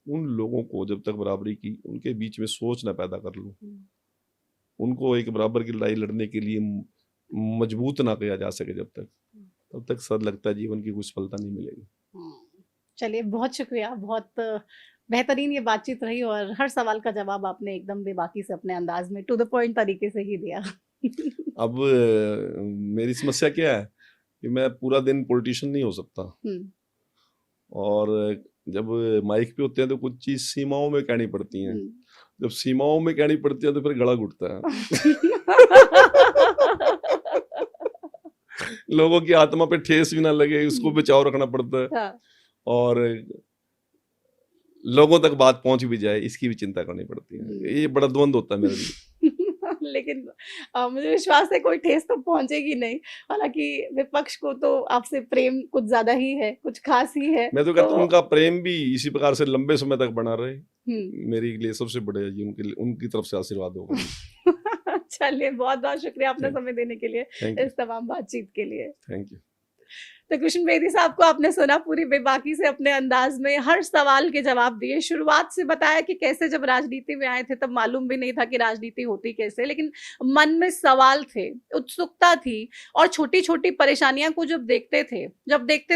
उन लोगों को जब तक बराबरी की उनके बीच में सोच न पैदा कर लूं, उनको एक बराबर की लड़ाई लड़ने के लिए मजबूत ना किया जा सके जब तक, तब तक सद लगता है जीवन की कुछ सफलता नहीं मिलेगी। चलिए, बहुत शुक्रिया, बहुत बेहतरीन ये बातचीत रही, और हर सवाल का जवाब आपने एकदम बेबाकी से अपने अंदाज में टू द पॉइंट तरीके से ही दिया। अब मेरी समस्या क्या है कि मैं पूरा दिन पॉलिटिशियन नहीं हो सकता, और जब माइक पे होते हैं तो कुछ चीज सीमाओं में कहनी पड़ती हैं। जब सीमाओं में कहनी पड़ती है तो फिर गला घुटता है। लोगों की आत्मा पे ठेस भी ना लगे, उसको बचाव रखना पड़ता है, और लोगों तक बात पहुंच भी जाए इसकी भी चिंता करनी पड़ती है। ये बड़ा द्वंद होता है मेरे लिए। लेकिन मुझे विश्वास है कोई ठेस तो पहुंचेगी नहीं। हालांकि विपक्ष को तो आपसे प्रेम कुछ ज्यादा ही है, कुछ खास ही है। मैं तो कहता हूँ उनका प्रेम भी इसी प्रकार से लंबे समय तक बना रहे। मेरे लिए सबसे बड़े जी उनकी तरफ से आशीर्वाद होगा। चलिए, बहुत बहुत शुक्रिया अपना समय देने के लिए, इस तमाम बातचीत के लिए। Thank you. तो कृष्ण बेदी साहब को आपने सुना, पूरी बेबाकी से अपने अंदाज में हर सवाल के जवाब दिए। शुरुआत से बताया कि कैसे जब राजनीति में आए थे तब मालूम भी नहीं था कि राजनीति होती कैसे, लेकिन मन में सवाल थे, उत्सुकता थी, और छोटी छोटी परेशानियां को जब देखते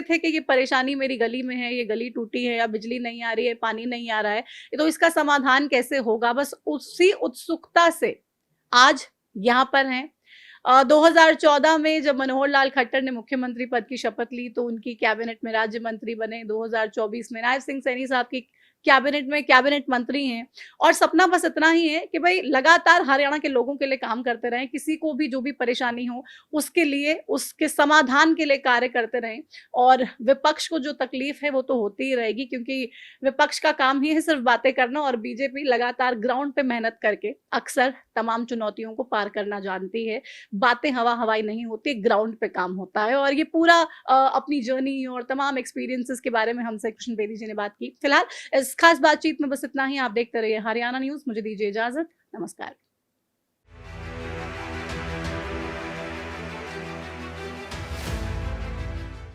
थे कि ये परेशानी मेरी गली में है, ये गली टूटी है, या बिजली नहीं आ रही है, पानी नहीं आ रहा है, तो इसका समाधान कैसे होगा, बस उसी उत्सुकता से आज यहाँ पर हैं। 2014 में जब मनोहर लाल खट्टर ने मुख्यमंत्री पद की शपथ ली तो उनकी कैबिनेट में राज्य मंत्री बने। 2024 में नायब सिंह सैनी साहब की कैबिनेट में कैबिनेट मंत्री हैं, और सपना बस इतना ही है कि भाई लगातार हरियाणा के लोगों के लिए काम करते रहें, किसी को भी जो भी परेशानी हो उसके लिए, उसके समाधान के लिए कार्य करते रहें। और विपक्ष को जो तकलीफ है वो तो होती ही रहेगी, क्योंकि विपक्ष का काम ही है सिर्फ बातें करना, और बीजेपी लगातार ग्राउंड पे मेहनत करके अक्सर तमाम चुनौतियों को पार करना जानती है। बातें हवा हवाई नहीं होती, ग्राउंड पे काम होता है। और ये पूरा अपनी जर्नी और तमाम एक्सपीरियंसेस के बारे में हमसे कृष्ण बेदी जी ने बात की। फिलहाल इस खास बातचीत में बस इतना ही। आप देखते रहिए हरियाणा न्यूज। मुझे दीजिए इजाजत, नमस्कार।